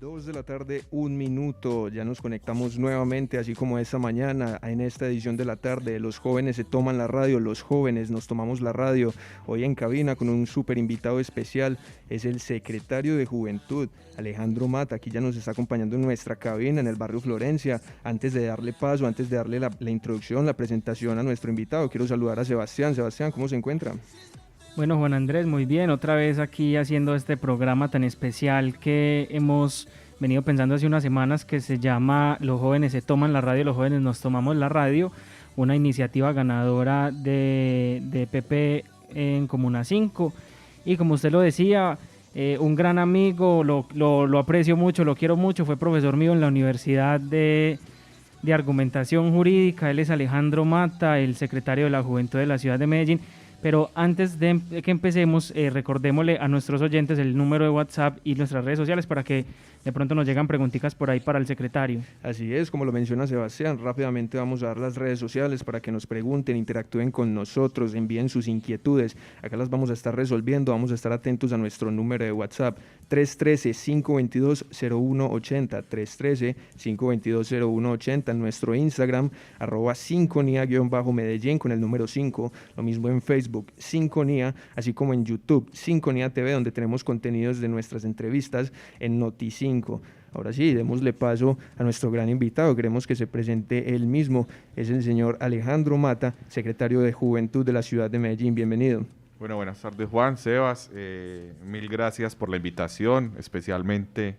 2 de la tarde, 1 minuto. Ya nos conectamos nuevamente, así como esta mañana, en esta edición de la tarde. Los jóvenes se toman la radio, los jóvenes nos tomamos la radio. Hoy en cabina con un súper invitado especial. Es el secretario de Juventud, Alejandro Mata. Aquí ya nos está acompañando en nuestra cabina, en el barrio Florencia. Antes de darle paso, antes de darle la introducción, la presentación a nuestro invitado, quiero saludar a Sebastián. Sebastián, ¿cómo se encuentra? Bueno, Juan Andrés, muy bien, otra vez aquí haciendo este programa tan especial que hemos venido pensando hace unas semanas, que se llama Los jóvenes se toman la radio, los jóvenes nos tomamos la radio, una iniciativa ganadora de PP en Comuna 5, y como usted lo decía, un gran amigo, lo aprecio mucho, lo quiero mucho, fue profesor mío en la Universidad de Argumentación Jurídica. Él es Alejandro Mata, el secretario de la Juventud de la ciudad de Medellín. Pero antes de que empecemos, recordémosle a nuestros oyentes el número de WhatsApp y nuestras redes sociales para que de pronto nos llegan preguntitas por ahí para el secretario. Así es, como lo menciona Sebastián, rápidamente vamos a dar las redes sociales para que nos pregunten, interactúen con nosotros, envíen sus inquietudes. Acá las vamos a estar resolviendo, vamos a estar atentos a nuestro número de WhatsApp, 313-522-0180, 313-522-0180, en nuestro Instagram, @sinconía_medellín con el número 5, lo mismo en Facebook, Sinconía, así como en YouTube, Sinconía TV, donde tenemos contenidos de nuestras entrevistas en Noti5. Ahora sí, démosle paso a nuestro gran invitado. Queremos que se presente él mismo. Es el señor Alejandro Mata, secretario de Juventud de la ciudad de Medellín. Bienvenido. Bueno, buenas tardes, Juan, Sebas. Mil gracias por la invitación. Especialmente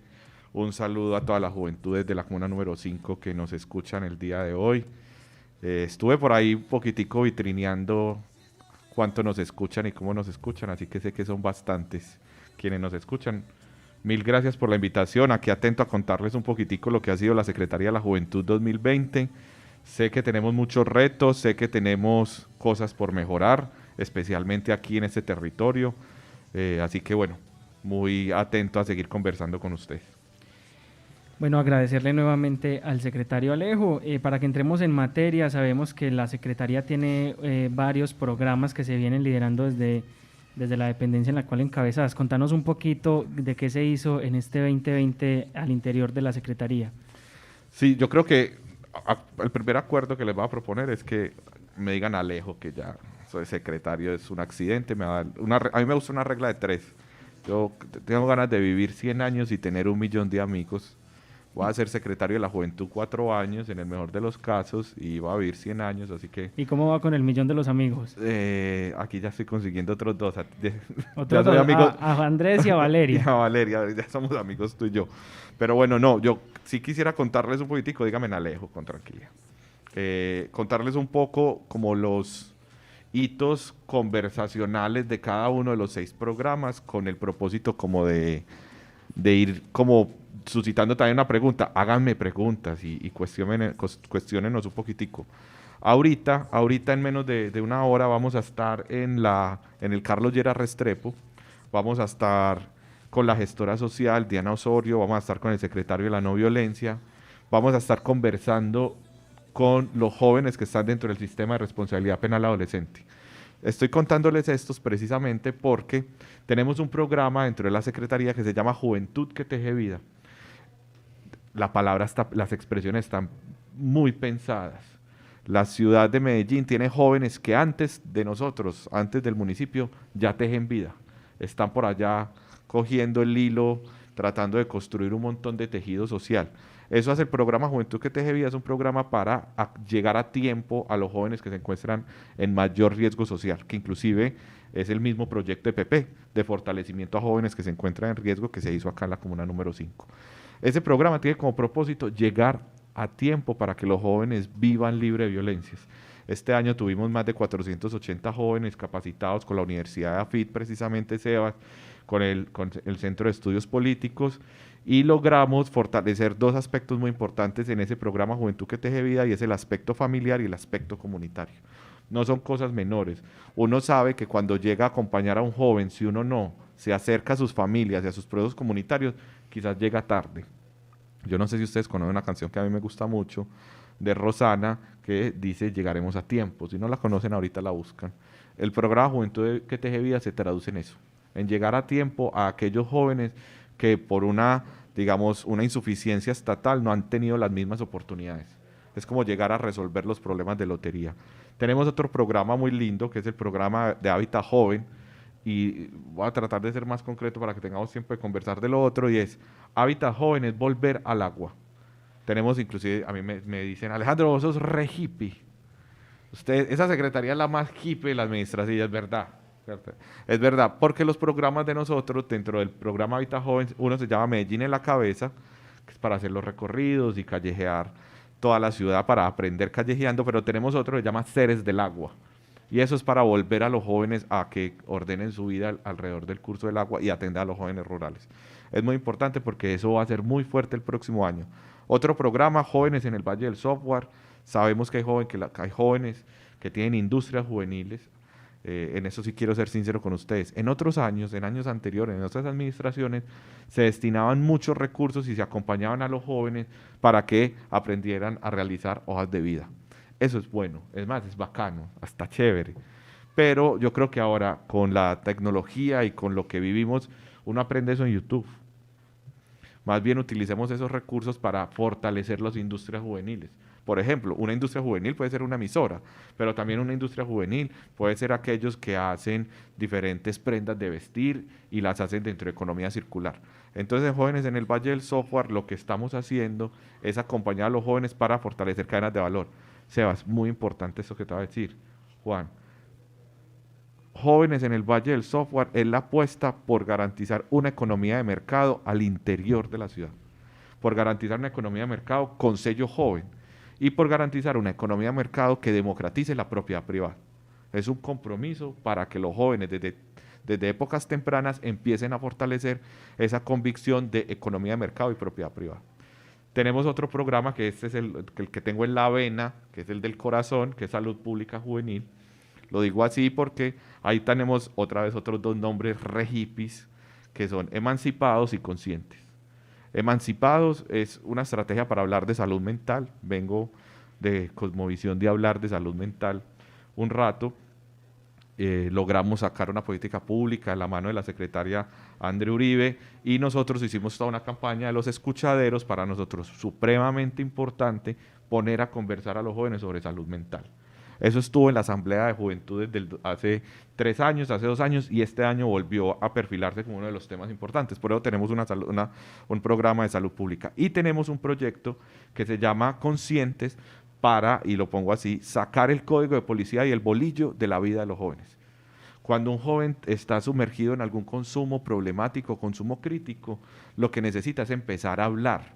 un saludo a todas las juventudes de la comuna número 5 que nos escuchan el día de hoy. Estuve por ahí un poquitico vitrineando cuánto nos escuchan y cómo nos escuchan, así que sé que son bastantes quienes nos escuchan. Mil gracias por la invitación, aquí atento a contarles un poquitico lo que ha sido la Secretaría de la Juventud 2020. Sé que tenemos muchos retos, sé que tenemos cosas por mejorar, especialmente aquí en este territorio, así que bueno, muy atento a seguir conversando con ustedes. Bueno, agradecerle nuevamente al secretario Alejo. Para que entremos en materia, sabemos que la Secretaría tiene varios programas que se vienen liderando desde la dependencia en la cual encabezas. Contanos un poquito de qué se hizo en este 2020 al interior de la Secretaría. Sí, yo creo que el primer acuerdo que les voy a proponer es que me digan Alejo, que ya soy secretario, es un accidente. A mí me gusta una regla de 3. Yo tengo ganas de vivir 100 años y tener 1.000.000 de amigos. Voy a ser secretario de la Juventud 4 años, en el mejor de los casos, y voy a vivir 100 años, así que... ¿Y cómo va con el 1.000.000 de los amigos? Aquí ya estoy consiguiendo otros 2. ¿Otros dos? A Andrés y a Valeria. Y a Valeria, ya somos amigos tú y yo. Pero bueno, no, yo sí quisiera contarles un poquitico, dígame en Alejo, con tranquilidad. Contarles un poco como los hitos conversacionales de cada uno de los 6 programas, con el propósito como de ir como suscitando también una pregunta. Háganme preguntas y cuestionenos un poquitico. Ahorita en menos de una hora vamos a estar en el Carlos Lleras Restrepo, vamos a estar con la gestora social Diana Osorio, vamos a estar con el secretario de la no violencia, vamos a estar conversando con los jóvenes que están dentro del sistema de responsabilidad penal adolescente. Estoy contándoles estos precisamente porque tenemos un programa dentro de la Secretaría que se llama Juventud que Teje Vida. Las expresiones están muy pensadas. La ciudad de Medellín tiene jóvenes que antes de nosotros, antes del municipio, ya tejen vida. Están por allá cogiendo el hilo, tratando de construir un montón de tejido social. Eso hace el programa Juventud que Teje Vida, es un programa para llegar a tiempo a los jóvenes que se encuentran en mayor riesgo social, que inclusive es el mismo proyecto de PP, de fortalecimiento a jóvenes que se encuentran en riesgo, que se hizo acá en la comuna número 5. Ese programa tiene como propósito llegar a tiempo para que los jóvenes vivan libre de violencias. Este año tuvimos más de 480 jóvenes capacitados con la Universidad de AFIT, precisamente Sebas, con el Centro de Estudios Políticos, y logramos fortalecer 2 aspectos muy importantes en ese programa Juventud que Teje Vida, y es el aspecto familiar y el aspecto comunitario. No son cosas menores. Uno sabe que cuando llega a acompañar a un joven, si uno no se acerca a sus familias y a sus proyectos comunitarios, quizás llega tarde. Yo no sé si ustedes conocen una canción que a mí me gusta mucho, de Rosana, que dice llegaremos a tiempo. Si no la conocen, ahorita la buscan. El programa Juventud que Teje Vida se traduce en eso, en llegar a tiempo a aquellos jóvenes que por una digamos, una insuficiencia estatal, no han tenido las mismas oportunidades. Es como llegar a resolver los problemas de lotería. Tenemos otro programa muy lindo, que es el programa de Hábitat Joven, y voy a tratar de ser más concreto para que tengamos tiempo de conversar de lo otro, y es Hábitat Joven es volver al agua. Tenemos inclusive, a mí me dicen, Alejandro, vos sos re hippie. Usted, esa secretaría es la más hippie de la administración, es verdad. Es verdad, porque los programas de nosotros, dentro del programa Hábitat Joven, uno se llama Medellín en la Cabeza, que es para hacer los recorridos y callejear toda la ciudad para aprender callejeando, pero tenemos otro que se llama Seres del Agua. Y eso es para volver a los jóvenes a que ordenen su vida alrededor del curso del agua y atender a los jóvenes rurales. Es muy importante porque eso va a ser muy fuerte el próximo año. Otro programa, Jóvenes en el Valle del Software. Sabemos que hay jóvenes que tienen industrias juveniles. En eso sí quiero ser sincero con ustedes. En otros años, en años anteriores, en otras administraciones, se destinaban muchos recursos y se acompañaban a los jóvenes para que aprendieran a realizar hojas de vida. Eso es bueno, es más, es bacano, hasta chévere. Pero yo creo que ahora, con la tecnología y con lo que vivimos, uno aprende eso en YouTube. Más bien utilicemos esos recursos para fortalecer las industrias juveniles. Por ejemplo, una industria juvenil puede ser una emisora, pero también una industria juvenil puede ser aquellos que hacen diferentes prendas de vestir y las hacen dentro de economía circular. Entonces, Jóvenes en el Valle del Software, lo que estamos haciendo es acompañar a los jóvenes para fortalecer cadenas de valor. Sebas, muy importante esto que te voy a decir, Juan. Jóvenes en el Valle del Software es la apuesta por garantizar una economía de mercado al interior de la ciudad, por garantizar una economía de mercado con sello joven y por garantizar una economía de mercado que democratice la propiedad privada. Es un compromiso para que los jóvenes desde épocas tempranas empiecen a fortalecer esa convicción de economía de mercado y propiedad privada. Tenemos otro programa que este es el que tengo en la vena, que es el del corazón, que es Salud Pública Juvenil. Lo digo así porque ahí tenemos otra vez otros dos nombres re hippies, que son Emancipados y Conscientes. Emancipados es una estrategia para hablar de salud mental. Vengo de Cosmovisión de hablar de salud mental un rato. Logramos sacar una política pública de la mano de la secretaria André Uribe y nosotros hicimos toda una campaña de los escuchaderos, para nosotros supremamente importante poner a conversar a los jóvenes sobre salud mental. Eso estuvo en la Asamblea de Juventud hace 3 años, hace 2 años, y este año volvió a perfilarse como uno de los temas importantes. Por eso tenemos un programa de salud pública. Y tenemos un proyecto que se llama Conscientes para, y lo pongo así, sacar el código de policía y el bolillo de la vida de los jóvenes. Cuando un joven está sumergido en algún consumo problemático, consumo crítico, lo que necesita es empezar a hablar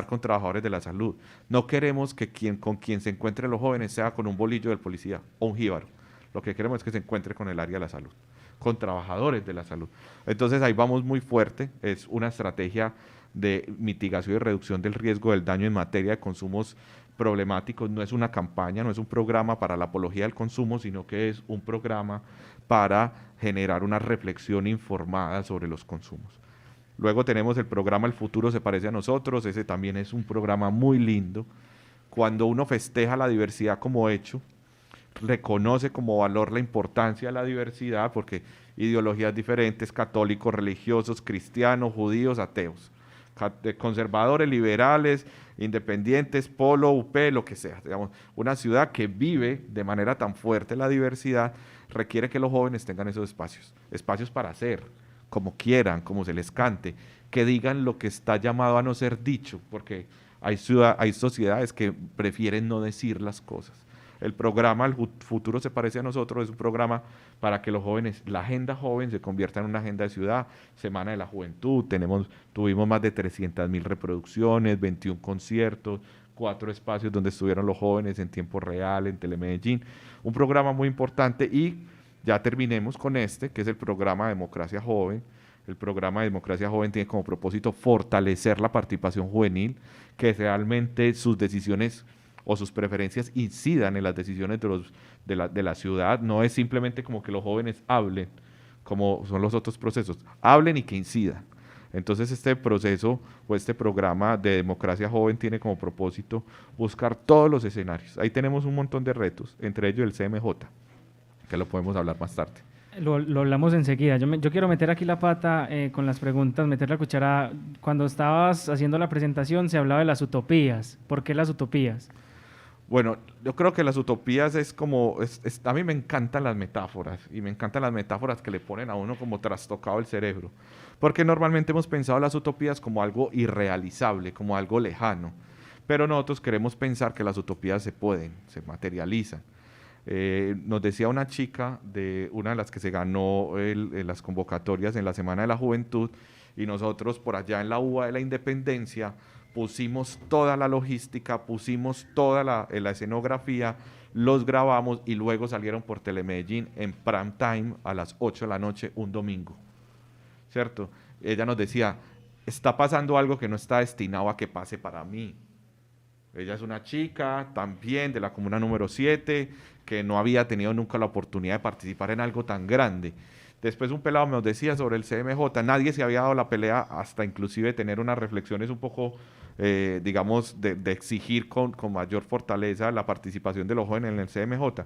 con trabajadores de la salud. No queremos que con quien se encuentre los jóvenes sea con un bolillo del policía o un jíbaro. Lo que queremos es que se encuentre con el área de la salud, con trabajadores de la salud. Entonces ahí vamos muy fuerte, es una estrategia de mitigación y reducción del riesgo del daño en materia de consumos problemáticos. No es una campaña, no es un programa para la apología del consumo, sino que es un programa para generar una reflexión informada sobre los consumos. Luego tenemos el programa El Futuro se parece a nosotros, ese también es un programa muy lindo. Cuando uno festeja la diversidad como hecho, reconoce como valor la importancia de la diversidad, porque ideologías diferentes, católicos, religiosos, cristianos, judíos, ateos, conservadores, liberales, independientes, polo, UP, lo que sea. Digamos, una ciudad que vive de manera tan fuerte la diversidad requiere que los jóvenes tengan esos espacios para hacer, como quieran, como se les cante, que digan lo que está llamado a no ser dicho, porque hay sociedades que prefieren no decir las cosas. El programa El Futuro se parece a nosotros es un programa para que los jóvenes, la agenda joven se convierta en una agenda de ciudad, Semana de la Juventud, tuvimos más de 300.000 reproducciones, 21 conciertos, 4 espacios donde estuvieron los jóvenes en tiempo real, en Telemedellín, un programa muy importante. Y ya terminemos con este, que es el programa Democracia Joven. El programa de Democracia Joven tiene como propósito fortalecer la participación juvenil, que realmente sus decisiones o sus preferencias incidan en las decisiones de la ciudad. No es simplemente como que los jóvenes hablen, como son los otros procesos, hablen y que incidan. Entonces este proceso o este programa de Democracia Joven tiene como propósito buscar todos los escenarios. Ahí tenemos un montón de retos, entre ellos el CMJ, que lo podemos hablar más tarde. Lo hablamos enseguida. Yo quiero meter aquí la pata con las preguntas, meter la cuchara. Cuando estabas haciendo la presentación se hablaba de las utopías. ¿Por qué las utopías? Bueno, yo creo que las utopías es como, a mí me encantan las metáforas y me encantan las metáforas que le ponen a uno como trastocado el cerebro, porque normalmente hemos pensado las utopías como algo irrealizable, como algo lejano, pero nosotros queremos pensar que las utopías se pueden, se materializan. Nos decía una chica de una de las que se ganó las convocatorias en la Semana de la Juventud, y nosotros por allá en la UBA de la Independencia pusimos toda la logística, pusimos toda la escenografía, los grabamos y luego salieron por Telemedellín en prime time a las 8 de la noche un domingo, ¿cierto? Ella nos decía, está pasando algo que no está destinado a que pase para mí. Ella es una chica también de la comuna número 7 que no había tenido nunca la oportunidad de participar en algo tan grande. Después un pelado nos decía sobre el CMJ, nadie se había dado la pelea hasta inclusive tener unas reflexiones un poco, digamos, de exigir con mayor fortaleza la participación de los jóvenes en el CMJ.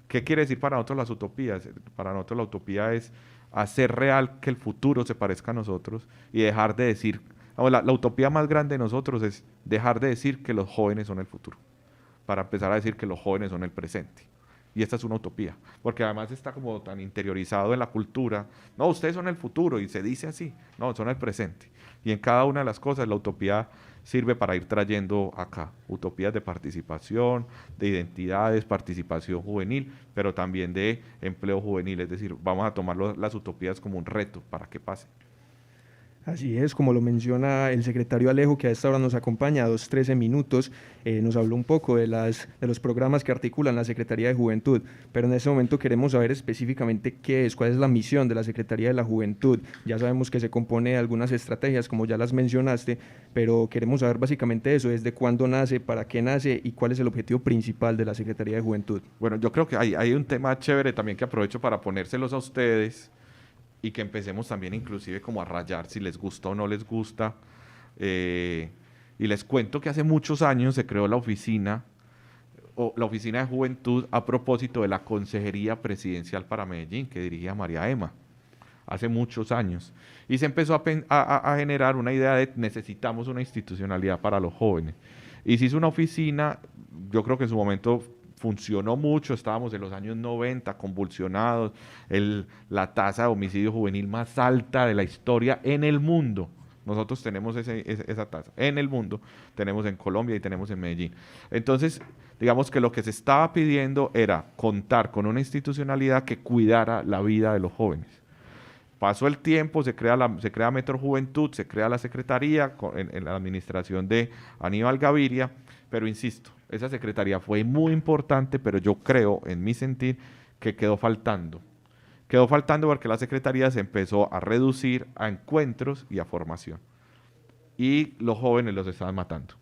¿Qué quiere decir para nosotros las utopías? Para nosotros la utopía es hacer real que el futuro se parezca a nosotros y dejar de decir, la utopía más grande de nosotros es dejar de decir que los jóvenes son el futuro, para empezar a decir que los jóvenes son el presente. Y esta es una utopía, porque además está como tan interiorizado en la cultura. No, ustedes son el futuro y se dice así. No, son el presente. Y en cada una de las cosas la utopía sirve para ir trayendo acá utopías de participación, de identidades, participación juvenil, pero también de empleo juvenil. Es decir, vamos a tomar las utopías como un reto para que pase. Así es, como lo menciona el secretario Alejo, que a esta hora nos acompaña a 2:13 minutos, nos habló un poco de los programas que articulan la Secretaría de Juventud, pero en este momento queremos saber específicamente qué es, cuál es la misión de la Secretaría de la Juventud. Ya sabemos que se compone de algunas estrategias, como ya las mencionaste, pero queremos saber básicamente eso, desde cuándo nace, para qué nace y cuál es el objetivo principal de la Secretaría de Juventud. Bueno, yo creo que hay un tema chévere también que aprovecho para ponérselos a ustedes, y que empecemos también inclusive como a rayar si les gusta o no les gusta. Y les cuento que hace muchos años se creó la oficina de Juventud a propósito de la Consejería Presidencial para Medellín, que dirigía María Emma, hace muchos años. Y se empezó a generar una idea de necesitamos una institucionalidad para los jóvenes. Y se hizo una oficina, yo creo que en su momento funcionó mucho, estábamos en los años 90, convulsionados, la tasa de homicidio juvenil más alta de la historia en el mundo. Nosotros tenemos esa tasa en el mundo, tenemos en Colombia y tenemos en Medellín. Entonces, digamos que lo que se estaba pidiendo era contar con una institucionalidad que cuidara la vida de los jóvenes. Pasó el tiempo, se crea Metro Juventud, se crea la Secretaría en la administración de Aníbal Gaviria, pero insisto, esa secretaría fue muy importante, pero yo creo, en mi sentir, que quedó faltando. Quedó faltando porque la secretaría se empezó a reducir a encuentros y a formación. Y los jóvenes los estaban matando.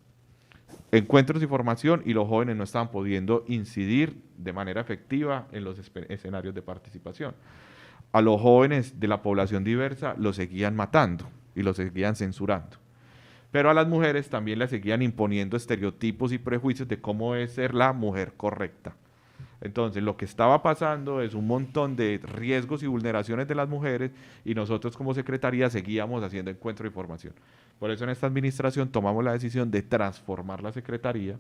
Encuentros y formación, y los jóvenes no estaban pudiendo incidir de manera efectiva en los escenarios de participación. A los jóvenes de la población diversa los seguían matando y los seguían censurando. Pero a las mujeres también les seguían imponiendo estereotipos y prejuicios de cómo es ser la mujer correcta. Entonces, lo que estaba pasando es un montón de riesgos y vulneraciones de las mujeres, y nosotros como Secretaría seguíamos haciendo encuentro y formación. Por eso en esta administración tomamos la decisión de transformar la Secretaría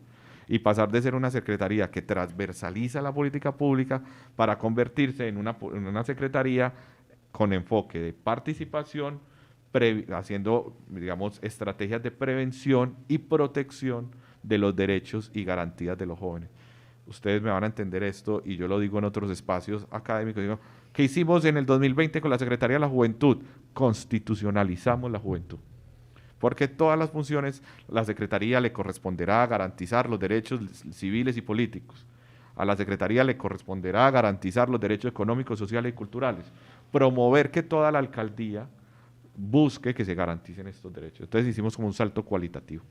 y pasar de ser una Secretaría que transversaliza la política pública para convertirse en una Secretaría con enfoque de participación, haciendo, digamos, estrategias de prevención y protección de los derechos y garantías de los jóvenes. Ustedes me van a entender esto, y yo lo digo en otros espacios académicos. Digo, ¿qué hicimos en el 2020 con la Secretaría de la Juventud? Constitucionalizamos la juventud. Porque todas las funciones, la Secretaría le corresponderá garantizar los derechos civiles y políticos. A la Secretaría le corresponderá garantizar los derechos económicos, sociales y culturales. Promover que toda la alcaldía busque que se garanticen estos derechos. Entonces hicimos como un salto cualitativo.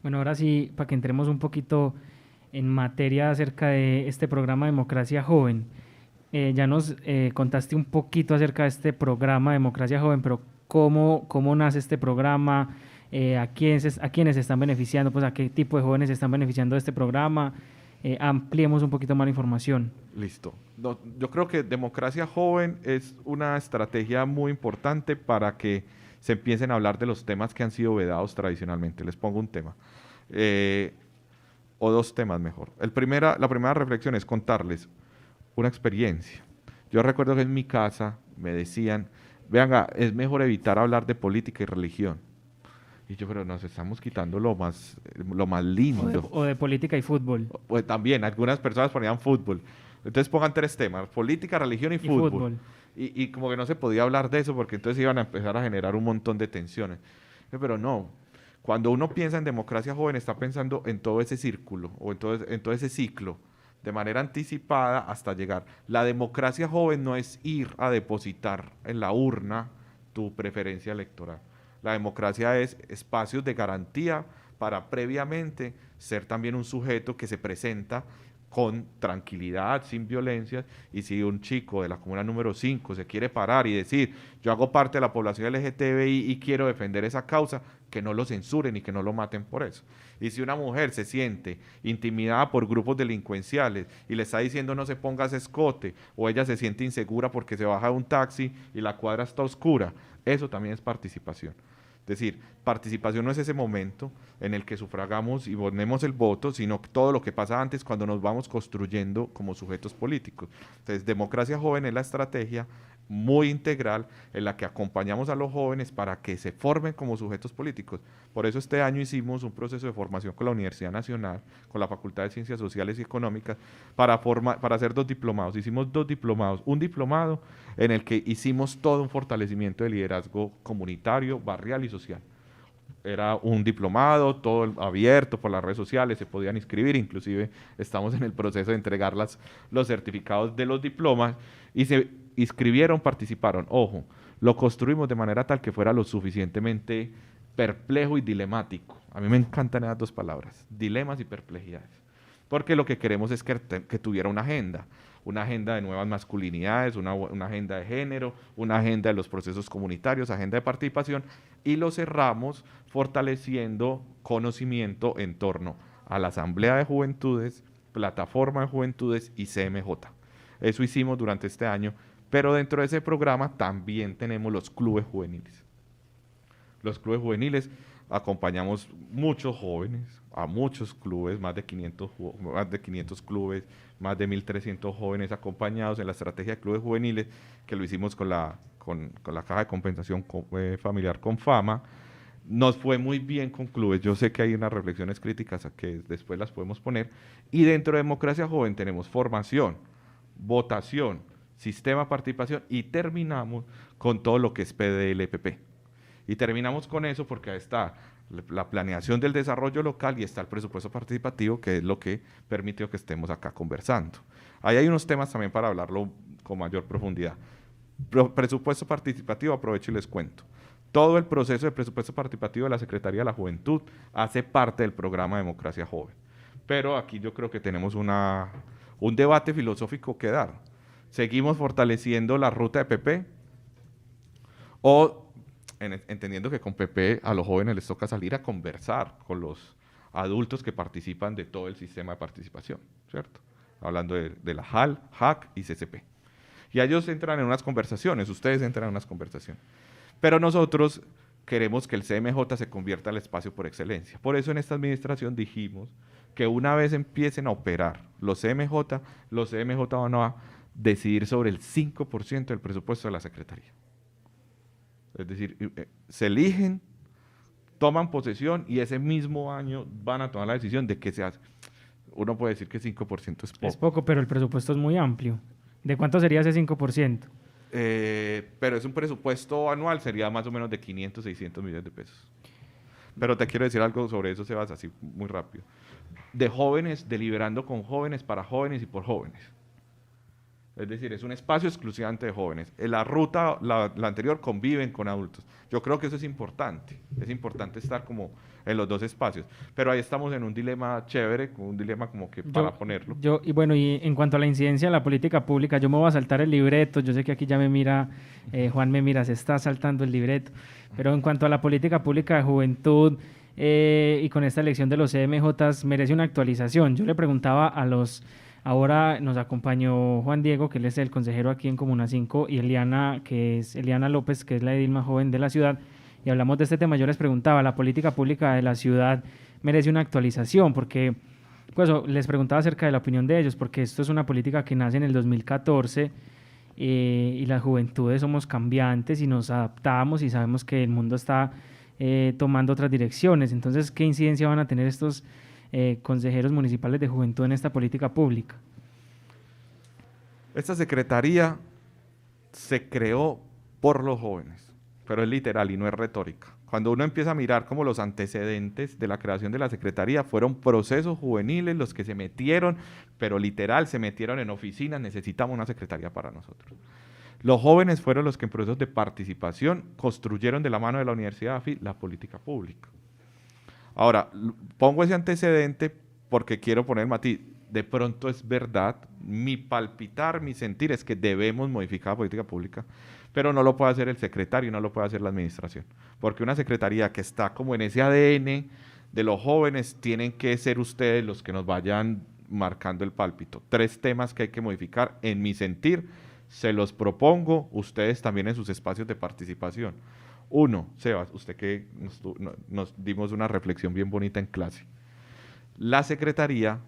Bueno, ahora sí, para que entremos un poquito en materia acerca de este programa Democracia Joven. Ya nos contaste un poquito acerca de este programa Democracia Joven, pero ¿cómo nace este programa? ¿A quiénes están beneficiando? Pues, ¿a qué tipo de jóvenes están beneficiando de este programa? ampliemos un poquito más la información. Listo. No, yo creo que Democracia Joven es una estrategia muy importante para que se empiecen a hablar de los temas que han sido vedados tradicionalmente. Les pongo un tema, o dos temas mejor. La primera reflexión es contarles una experiencia. Yo recuerdo que en mi casa me decían, vean, es mejor evitar hablar de política y religión. Y yo, pero nos estamos quitando lo más lindo. O de política y fútbol. Pues también, algunas personas ponían fútbol. Entonces pongan tres temas, política, religión y fútbol. Y como que no se podía hablar de eso porque entonces iban a empezar a generar un montón de tensiones. Pero no, cuando uno piensa en Democracia Joven está pensando en todo ese círculo o en todo ese ciclo de manera anticipada hasta llegar. La democracia joven no es ir a depositar en la urna tu preferencia electoral. La democracia es espacios de garantía para previamente ser también un sujeto que se presenta con tranquilidad, sin violencia, y si un chico de la comuna número 5 se quiere parar y decir, yo hago parte de la población LGTBI y quiero defender esa causa, que no lo censuren y que no lo maten por eso. Y si una mujer se siente intimidada por grupos delincuenciales y le está diciendo no se ponga ese escote, o ella se siente insegura porque se baja de un taxi y la cuadra está oscura, eso también es participación. Es decir, participación no es ese momento en el que sufragamos y ponemos el voto, sino todo lo que pasa antes cuando nos vamos construyendo como sujetos políticos. Entonces, Democracia Joven es la estrategia muy integral en la que acompañamos a los jóvenes para que se formen como sujetos políticos. Por eso este año hicimos un proceso de formación con la Universidad Nacional, con la Facultad de Ciencias Sociales y Económicas, para hacer 2 diplomados. Hicimos 2 diplomados. Un diplomado en el que hicimos todo un fortalecimiento de liderazgo comunitario, barrial y social. Era un diplomado, todo abierto por las redes sociales, se podían inscribir, inclusive estamos en el proceso de entregar los certificados de los diplomas y se inscribieron, participaron. Ojo, lo construimos de manera tal que fuera lo suficientemente perplejo y dilemático. A mí me encantan esas 2 palabras, dilemas y perplejidades, porque lo que queremos es que tuviera una agenda de nuevas masculinidades, una agenda de género, una agenda de los procesos comunitarios, agenda de participación, y lo cerramos fortaleciendo conocimiento en torno a la Asamblea de Juventudes, Plataforma de Juventudes y CMJ. Eso hicimos durante este año, pero dentro de ese programa también tenemos los clubes juveniles. Los clubes juveniles acompañamos muchos jóvenes, a muchos clubes, más de 500 clubes, más de 1.300 jóvenes acompañados en la estrategia de clubes juveniles, que lo hicimos con la Caja de Compensación Familiar Confama. Nos fue muy bien con clubes. Yo sé que hay unas reflexiones críticas a que después las podemos poner. Y dentro de Democracia Joven tenemos formación, votación, sistema de participación y terminamos con todo lo que es PDL-PP. Y terminamos con eso porque ahí está la planeación del desarrollo local y está el presupuesto participativo, que es lo que permitió que estemos acá conversando. Ahí hay unos temas también para hablarlo con mayor profundidad. Presupuesto participativo, aprovecho y les cuento. Todo el proceso de presupuesto participativo de la Secretaría de la Juventud hace parte del programa Democracia Joven. Pero aquí yo creo que tenemos un debate filosófico que dar. ¿Seguimos fortaleciendo la ruta de PP? O entendiendo que con PP a los jóvenes les toca salir a conversar con los adultos que participan de todo el sistema de participación, ¿cierto? Hablando de la JAL, JAC y CCP. Y ellos entran en unas conversaciones, ustedes entran en unas conversaciones. Pero nosotros queremos que el CMJ se convierta en el espacio por excelencia. Por eso en esta administración dijimos que una vez empiecen a operar los CMJ van a decidir sobre el 5% del presupuesto de la Secretaría. Es decir, se eligen, toman posesión y ese mismo año van a tomar la decisión de qué se hace. Uno puede decir que 5% es poco. Es poco, pero el presupuesto es muy amplio. ¿De cuánto sería ese 5%? Pero es un presupuesto anual, sería más o menos de 500, 600 millones de pesos. Pero te quiero decir algo sobre eso, Sebas, así muy rápido. De jóvenes, deliberando con jóvenes, para jóvenes y por jóvenes. Es decir, es un espacio exclusivamente de jóvenes. En la ruta, la anterior, conviven con adultos. Yo creo que eso es importante. Es importante estar como en los 2 espacios. Pero ahí estamos en un dilema chévere, un dilema como que para ponerlo. Y en cuanto a la incidencia de la política pública, yo me voy a saltar el libreto. Yo sé que aquí ya me mira, Juan me mira, se está saltando el libreto. Pero en cuanto a la política pública de juventud, y con esta elección de los CMJs merece una actualización. Yo le preguntaba a los, ahora nos acompañó Juan Diego, que él es el consejero aquí en Comuna 5, y Eliana, que es Eliana López, que es la edil más joven de la ciudad, y hablamos de este tema. Yo les preguntaba, ¿la política pública de la ciudad merece una actualización? Porque, pues, les preguntaba acerca de la opinión de ellos, porque esto es una política que nace en el 2014, y las juventudes somos cambiantes y nos adaptamos y sabemos que el mundo está tomando otras direcciones. Entonces, ¿qué incidencia van a tener estos consejeros municipales de juventud en esta política pública? Esta secretaría se creó por los jóvenes, pero es literal y no es retórica. Cuando uno empieza a mirar como los antecedentes de la creación de la secretaría, fueron procesos juveniles los que se metieron, pero literal se metieron en oficinas, necesitamos una secretaría para nosotros. Los jóvenes fueron los que en procesos de participación construyeron de la mano de la Universidad AFI la política pública. Ahora, pongo ese antecedente porque quiero poner matiz. De pronto es verdad, mi palpitar, mi sentir es que debemos modificar la política pública, pero no lo puede hacer el secretario, no lo puede hacer la administración, porque una secretaría que está como en ese ADN de los jóvenes, tienen que ser ustedes los que nos vayan marcando el pálpito. 3 temas que hay que modificar, en mi sentir, se los propongo, ustedes también en sus espacios de participación. 1, Sebas, usted que nos dimos una reflexión bien bonita en clase. La secretaría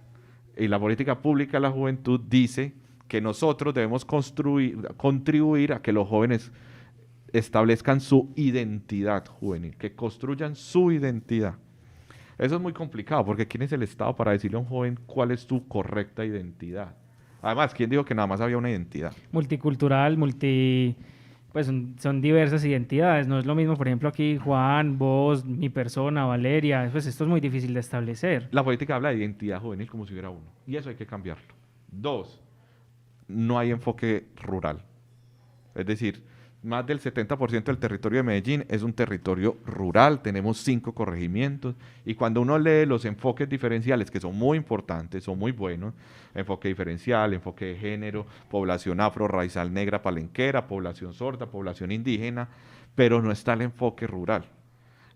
y la política pública de la juventud dice que nosotros debemos contribuir a que los jóvenes establezcan su identidad juvenil, que construyan su identidad. Eso es muy complicado, porque ¿quién es el Estado para decirle a un joven cuál es su correcta identidad? Además, ¿quién dijo que nada más había una identidad? Multicultural, pues son diversas identidades. No es lo mismo, por ejemplo, aquí Juan, vos, mi persona, Valeria. Pues esto es muy difícil de establecer. La política habla de identidad juvenil como si hubiera uno, y eso hay que cambiarlo. 2, no hay enfoque rural. Es decir, más del 70% del territorio de Medellín es un territorio rural, tenemos 5 corregimientos, y cuando uno lee los enfoques diferenciales, que son muy importantes, son muy buenos, enfoque diferencial, enfoque de género, población afro, raizal negra, palenquera, población sorda, población indígena, pero no está el enfoque rural,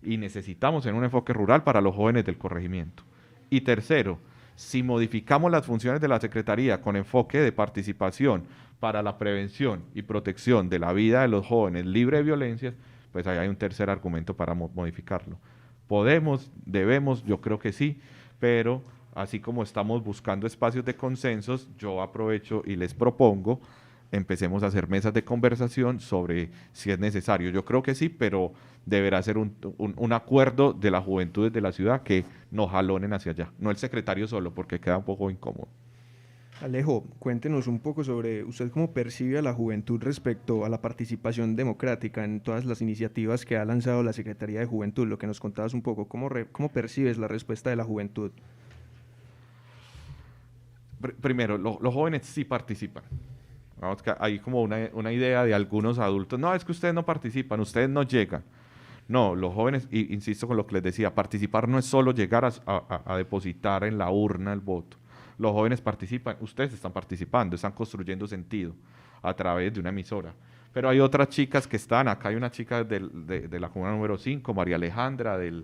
y necesitamos en un enfoque rural para los jóvenes del corregimiento. Y tercero, si modificamos las funciones de la Secretaría con enfoque de participación para la prevención y protección de la vida de los jóvenes libre de violencias, pues ahí hay un tercer argumento para modificarlo. ¿Podemos? ¿Debemos? Yo creo que sí, pero así como estamos buscando espacios de consensos, yo aprovecho y les propongo, empecemos a hacer mesas de conversación sobre si es necesario. Yo creo que sí, pero deberá ser un acuerdo de las juventudes de la ciudad que nos jalonen hacia allá, no el secretario solo, porque queda un poco incómodo. Alejo, cuéntenos un poco sobre usted cómo percibe a la juventud respecto a la participación democrática en todas las iniciativas que ha lanzado la Secretaría de Juventud, lo que nos contabas un poco, ¿cómo percibes la respuesta de la juventud? Primero, los jóvenes sí participan. Vamos, que hay como una idea de algunos adultos, no, es que ustedes no participan, ustedes no llegan. No, los jóvenes, y insisto con lo que les decía, participar no es solo llegar a depositar en la urna el voto. Los jóvenes participan, ustedes están participando, están construyendo sentido a través de una emisora. Pero hay otras chicas que están, acá hay una chica de la comuna número 5, María Alejandra, de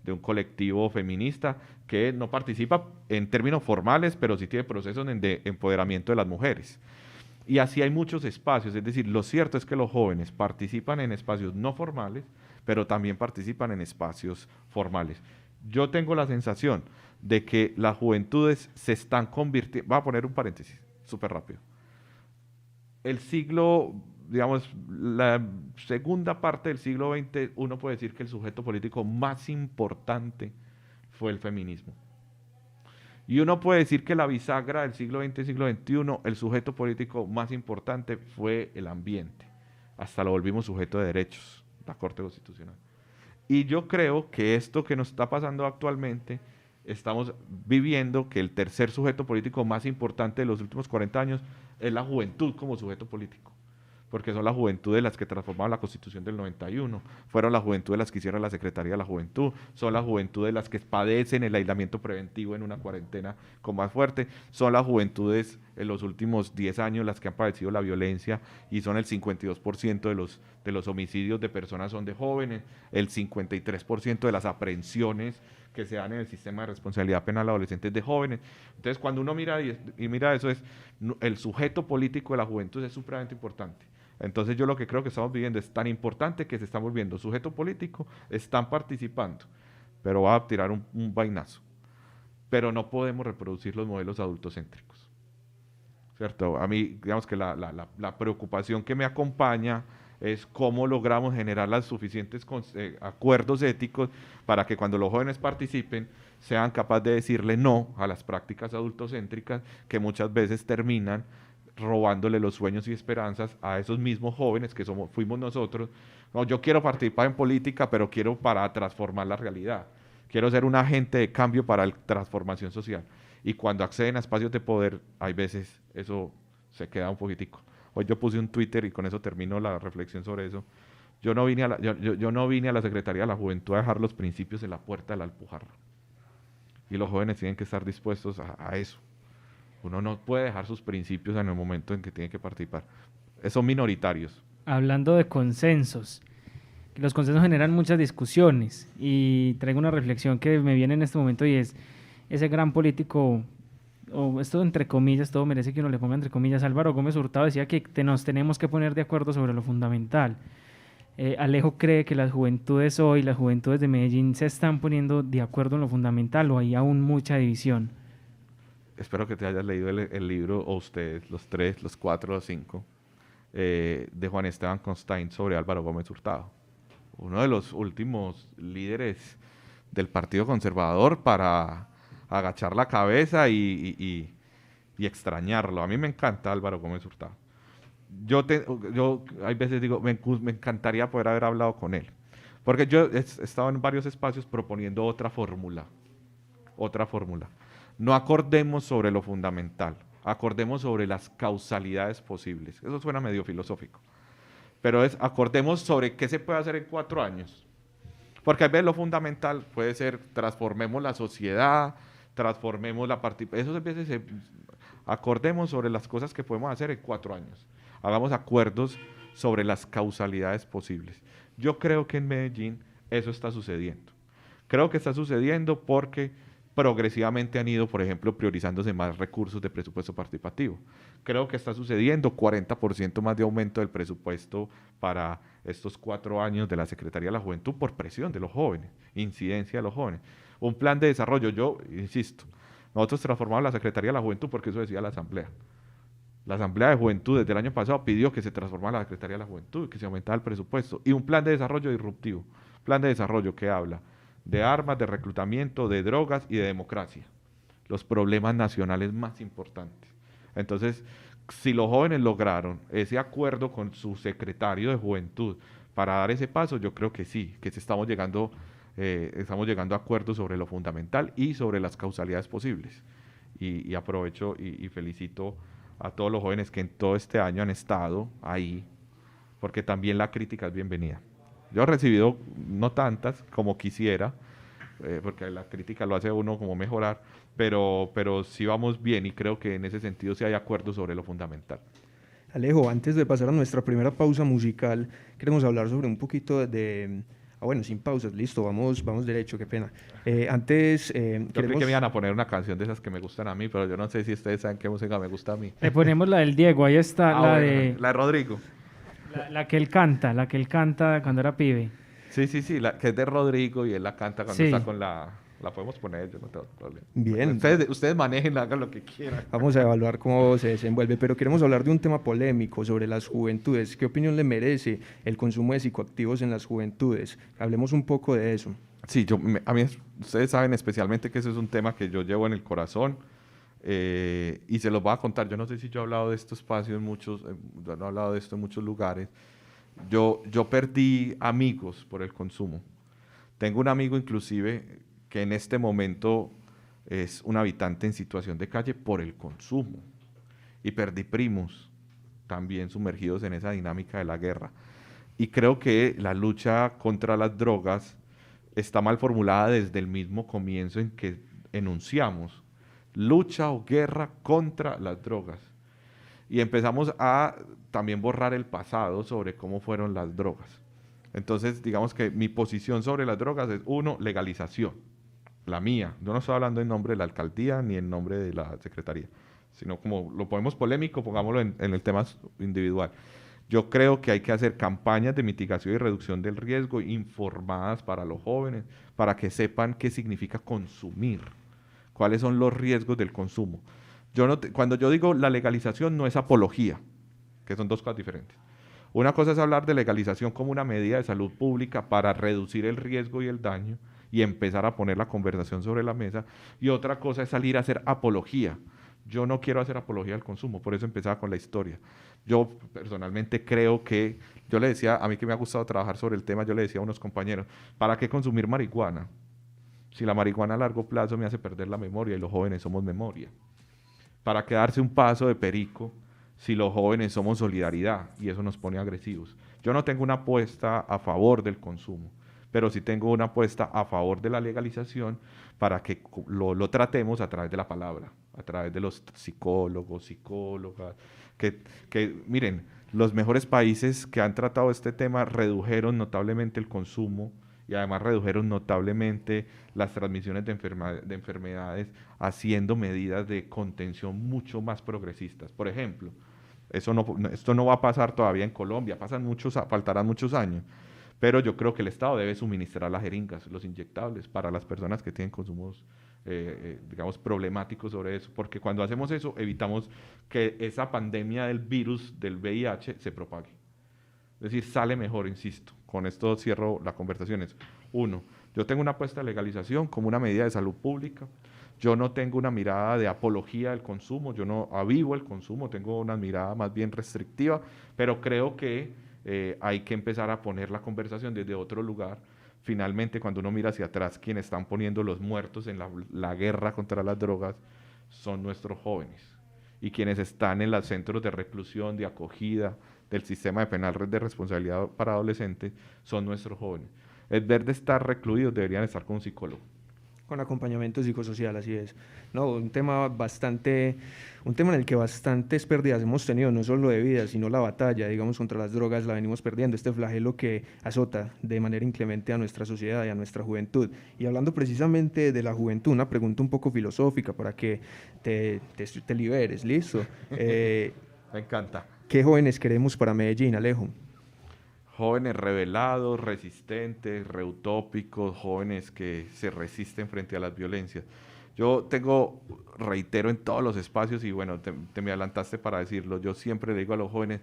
un colectivo feminista, que no participa en términos formales, pero sí tiene procesos de empoderamiento de las mujeres. Y así hay muchos espacios, es decir, lo cierto es que los jóvenes participan en espacios no formales, pero también participan en espacios formales. Yo tengo la sensación de que las juventudes se están convirtiendo, voy a poner un paréntesis, súper rápido. El siglo, digamos, la segunda parte del siglo XX, uno puede decir que el sujeto político más importante fue el feminismo. Y uno puede decir que la bisagra del siglo XX y siglo XXI, el sujeto político más importante fue el ambiente. Hasta lo volvimos sujeto de derechos, la Corte Constitucional. Y yo creo que esto que nos está pasando actualmente, estamos viviendo que el tercer sujeto político más importante de los últimos 40 años es la juventud como sujeto político, porque son las juventudes las que transformaron la Constitución del 91, fueron las juventudes las que hicieron la Secretaría de la Juventud, son las juventudes las que padecen el aislamiento preventivo en una cuarentena con más fuerte, son las juventudes en los últimos 10 años las que han padecido la violencia y son el 52% de los homicidios de personas son de jóvenes, el 53% de las aprehensiones que se dan en el sistema de responsabilidad penal a adolescentes de jóvenes. Entonces, cuando uno mira y mira eso, el sujeto político de la juventud es supremamente importante. Entonces, yo lo que creo que estamos viviendo es tan importante que se están volviendo sujeto político, están participando, pero va a tirar un vainazo. Pero no podemos reproducir los modelos adultocéntricos, ¿cierto? A mí, digamos que la preocupación que me acompaña es cómo logramos generar los suficientes acuerdos éticos para que cuando los jóvenes participen sean capaces de decirle no a las prácticas adultocéntricas que muchas veces terminan robándole los sueños y esperanzas a esos mismos jóvenes que fuimos nosotros. No, yo quiero participar en política, pero quiero para transformar la realidad. Quiero ser un agente de cambio para la transformación social. Y cuando acceden a espacios de poder, hay veces eso se queda un poquitico. Hoy yo puse un Twitter y con eso termino la reflexión sobre eso. Yo no vine a la Secretaría de la Juventud a dejar los principios en la puerta de la Alpujarra. Y los jóvenes tienen que estar dispuestos a eso. Uno no puede dejar sus principios en el momento en que tiene que participar. Son minoritarios. Hablando de consensos, los consensos generan muchas discusiones y traigo una reflexión que me viene en este momento y es ese gran político, o esto entre comillas, todo merece que uno le ponga entre comillas, Álvaro Gómez Hurtado decía que nos tenemos que poner de acuerdo sobre lo fundamental. Alejo cree que las juventudes hoy, las juventudes de Medellín se están poniendo de acuerdo en lo fundamental o hay aún mucha división. Espero que te hayas leído el libro, o ustedes, los 3, los 4, los 5, de Juan Esteban Constain sobre Álvaro Gómez Hurtado. Uno de los últimos líderes del Partido Conservador para agachar la cabeza y extrañarlo. A mí me encanta Álvaro Gómez Hurtado. Yo hay veces digo, me encantaría poder haber hablado con él. Porque yo he estado en varios espacios proponiendo otra fórmula. No acordemos sobre lo fundamental, acordemos sobre las causalidades posibles. Eso suena medio filosófico. Pero acordemos sobre qué se puede hacer en 4 años. Porque a veces lo fundamental puede ser transformemos la sociedad, transformemos la participación. Eso a veces acordemos sobre las cosas que podemos hacer en 4 años. Hagamos acuerdos sobre las causalidades posibles. Yo creo que en Medellín eso está sucediendo. Creo que está sucediendo porque progresivamente han ido, por ejemplo, priorizándose más recursos de presupuesto participativo. Creo que está sucediendo 40% más de aumento del presupuesto para estos 4 años de la Secretaría de la Juventud por presión de los jóvenes, incidencia de los jóvenes. Un plan de desarrollo, yo insisto, nosotros transformamos la Secretaría de la Juventud porque eso decía la Asamblea. La Asamblea de Juventud desde el año pasado pidió que se transformara la Secretaría de la Juventud y que se aumentara el presupuesto. Y un plan de desarrollo disruptivo, plan de desarrollo que habla de armas, de reclutamiento, de drogas y de democracia. Los problemas nacionales más importantes. Entonces, si los jóvenes lograron ese acuerdo con su secretario de Juventud para dar ese paso, yo creo que sí, que estamos llegando a acuerdos sobre lo fundamental y sobre las causalidades posibles. Y aprovecho y felicito a todos los jóvenes que en todo este año han estado ahí, porque también la crítica es bienvenida. Yo he recibido no tantas como quisiera, porque la crítica lo hace a uno como mejorar, pero sí vamos bien y creo que en ese sentido sí hay acuerdo sobre lo fundamental. Alejo, antes de pasar a nuestra primera pausa musical, queremos hablar sobre un poquito de... bueno, sin pausas, listo, vamos derecho, qué pena. Antes yo creí que me iban a poner una canción de esas que me gustan a mí, pero yo no sé si ustedes saben qué música me gusta a mí. Le ponemos la del Diego, ahí está, la de Rodrigo. La que él canta cuando era pibe. Sí, que es de Rodrigo y él la canta cuando está con la... La podemos poner, yo no tengo problema. Bien. Ustedes manejen, hagan lo que quieran. Vamos a evaluar cómo se desenvuelve, pero queremos hablar de un tema polémico sobre las juventudes. ¿Qué opinión le merece el consumo de psicoactivos en las juventudes? Hablemos un poco de eso. Sí, a mí, ustedes saben especialmente que ese es un tema que yo llevo en el corazón y se los voy a contar. Yo no sé si yo he hablado de estos espacios no he hablado de esto en muchos lugares. Yo perdí amigos por el consumo. Tengo un amigo inclusive que en este momento es un habitante en situación de calle por el consumo. Y perdí primos también sumergidos en esa dinámica de la guerra. Y creo que la lucha contra las drogas está mal formulada desde el mismo comienzo en que enunciamos lucha o guerra contra las drogas. y empezamos a también borrar el pasado sobre cómo fueron las drogas. Entonces, digamos que mi posición sobre las drogas es, uno, legalización, la mía. Yo no estoy hablando en nombre de la alcaldía ni en nombre de la secretaría, sino como lo ponemos polémico, pongámoslo en el tema individual. Yo creo que hay que hacer campañas de mitigación y reducción del riesgo informadas para los jóvenes, para que sepan qué significa consumir, cuáles son los riesgos del consumo. Cuando yo digo la legalización no es apología, que son dos cosas diferentes. Una cosa es hablar de legalización como una medida de salud pública para reducir el riesgo y el daño y empezar a poner la conversación sobre la mesa, y otra cosa es salir a hacer apología. Yo no quiero hacer apología al consumo, por eso empezaba con la historia. Yo personalmente creo que, yo le decía, a mí que me ha gustado trabajar sobre el tema, yo le decía a unos compañeros, ¿para qué consumir marihuana? Si la marihuana a largo plazo me hace perder la memoria y los jóvenes somos memoria. ¿Para qué darse un paso de perico si los jóvenes somos solidaridad y eso nos pone agresivos? Yo no tengo una apuesta a favor del consumo, pero sí tengo una apuesta a favor de la legalización para que lo tratemos a través de la palabra, a través de los psicólogos, psicólogas, que miren, los mejores países que han tratado este tema redujeron notablemente el consumo y además redujeron notablemente las transmisiones de enfermedades haciendo medidas de contención mucho más progresistas. Por ejemplo, esto no va a pasar todavía en Colombia, faltarán muchos años, pero yo creo que el Estado debe suministrar las jeringas, los inyectables para las personas que tienen consumos, digamos, problemáticos sobre eso, porque cuando hacemos eso evitamos que esa pandemia del virus del VIH se propague. Es decir, sale mejor, insisto. Con esto cierro la conversación. Uno, yo tengo una apuesta de legalización como una medida de salud pública. Yo no tengo una mirada de apología del consumo, yo no avivo el consumo, tengo una mirada más bien restrictiva, pero creo que hay que empezar a poner la conversación desde otro lugar. Finalmente, cuando uno mira hacia atrás, quienes están poniendo los muertos en la guerra contra las drogas son nuestros jóvenes. Y quienes están en los centros de reclusión, de acogida, del sistema de penal de responsabilidad para adolescentes, son nuestros jóvenes. En vez de estar recluidos, deberían estar con un psicólogo. Con acompañamiento psicosocial, así es. No, un tema en el que bastantes pérdidas hemos tenido, no solo de vida, sino la batalla, digamos, contra las drogas la venimos perdiendo, este flagelo que azota de manera inclemente a nuestra sociedad y a nuestra juventud. Y hablando precisamente de la juventud, una pregunta un poco filosófica para que te liberes, ¿listo? Me encanta. ¿Qué jóvenes queremos para Medellín, Alejo? Jóvenes rebelados, resistentes, reutópicos, jóvenes que se resisten frente a las violencias. Yo reitero en todos los espacios, y bueno, te me adelantaste para decirlo, yo siempre le digo a los jóvenes,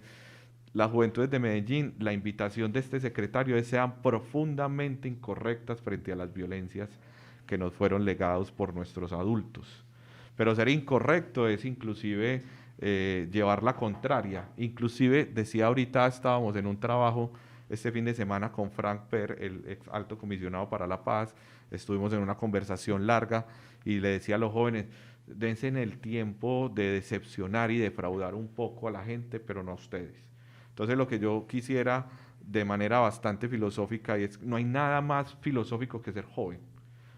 las juventudes de Medellín, la invitación de este secretario es sean profundamente incorrectas frente a las violencias que nos fueron legados por nuestros adultos. Pero ser incorrecto es inclusive llevar la contraria. Inclusive, decía ahorita, estábamos en un trabajo este fin de semana con Frank Per, el ex alto comisionado para la paz, estuvimos en una conversación larga y le decía a los jóvenes, dense en el tiempo de decepcionar y defraudar un poco a la gente, pero no a ustedes. Entonces lo que yo quisiera de manera bastante filosófica, y es no hay nada más filosófico que ser joven,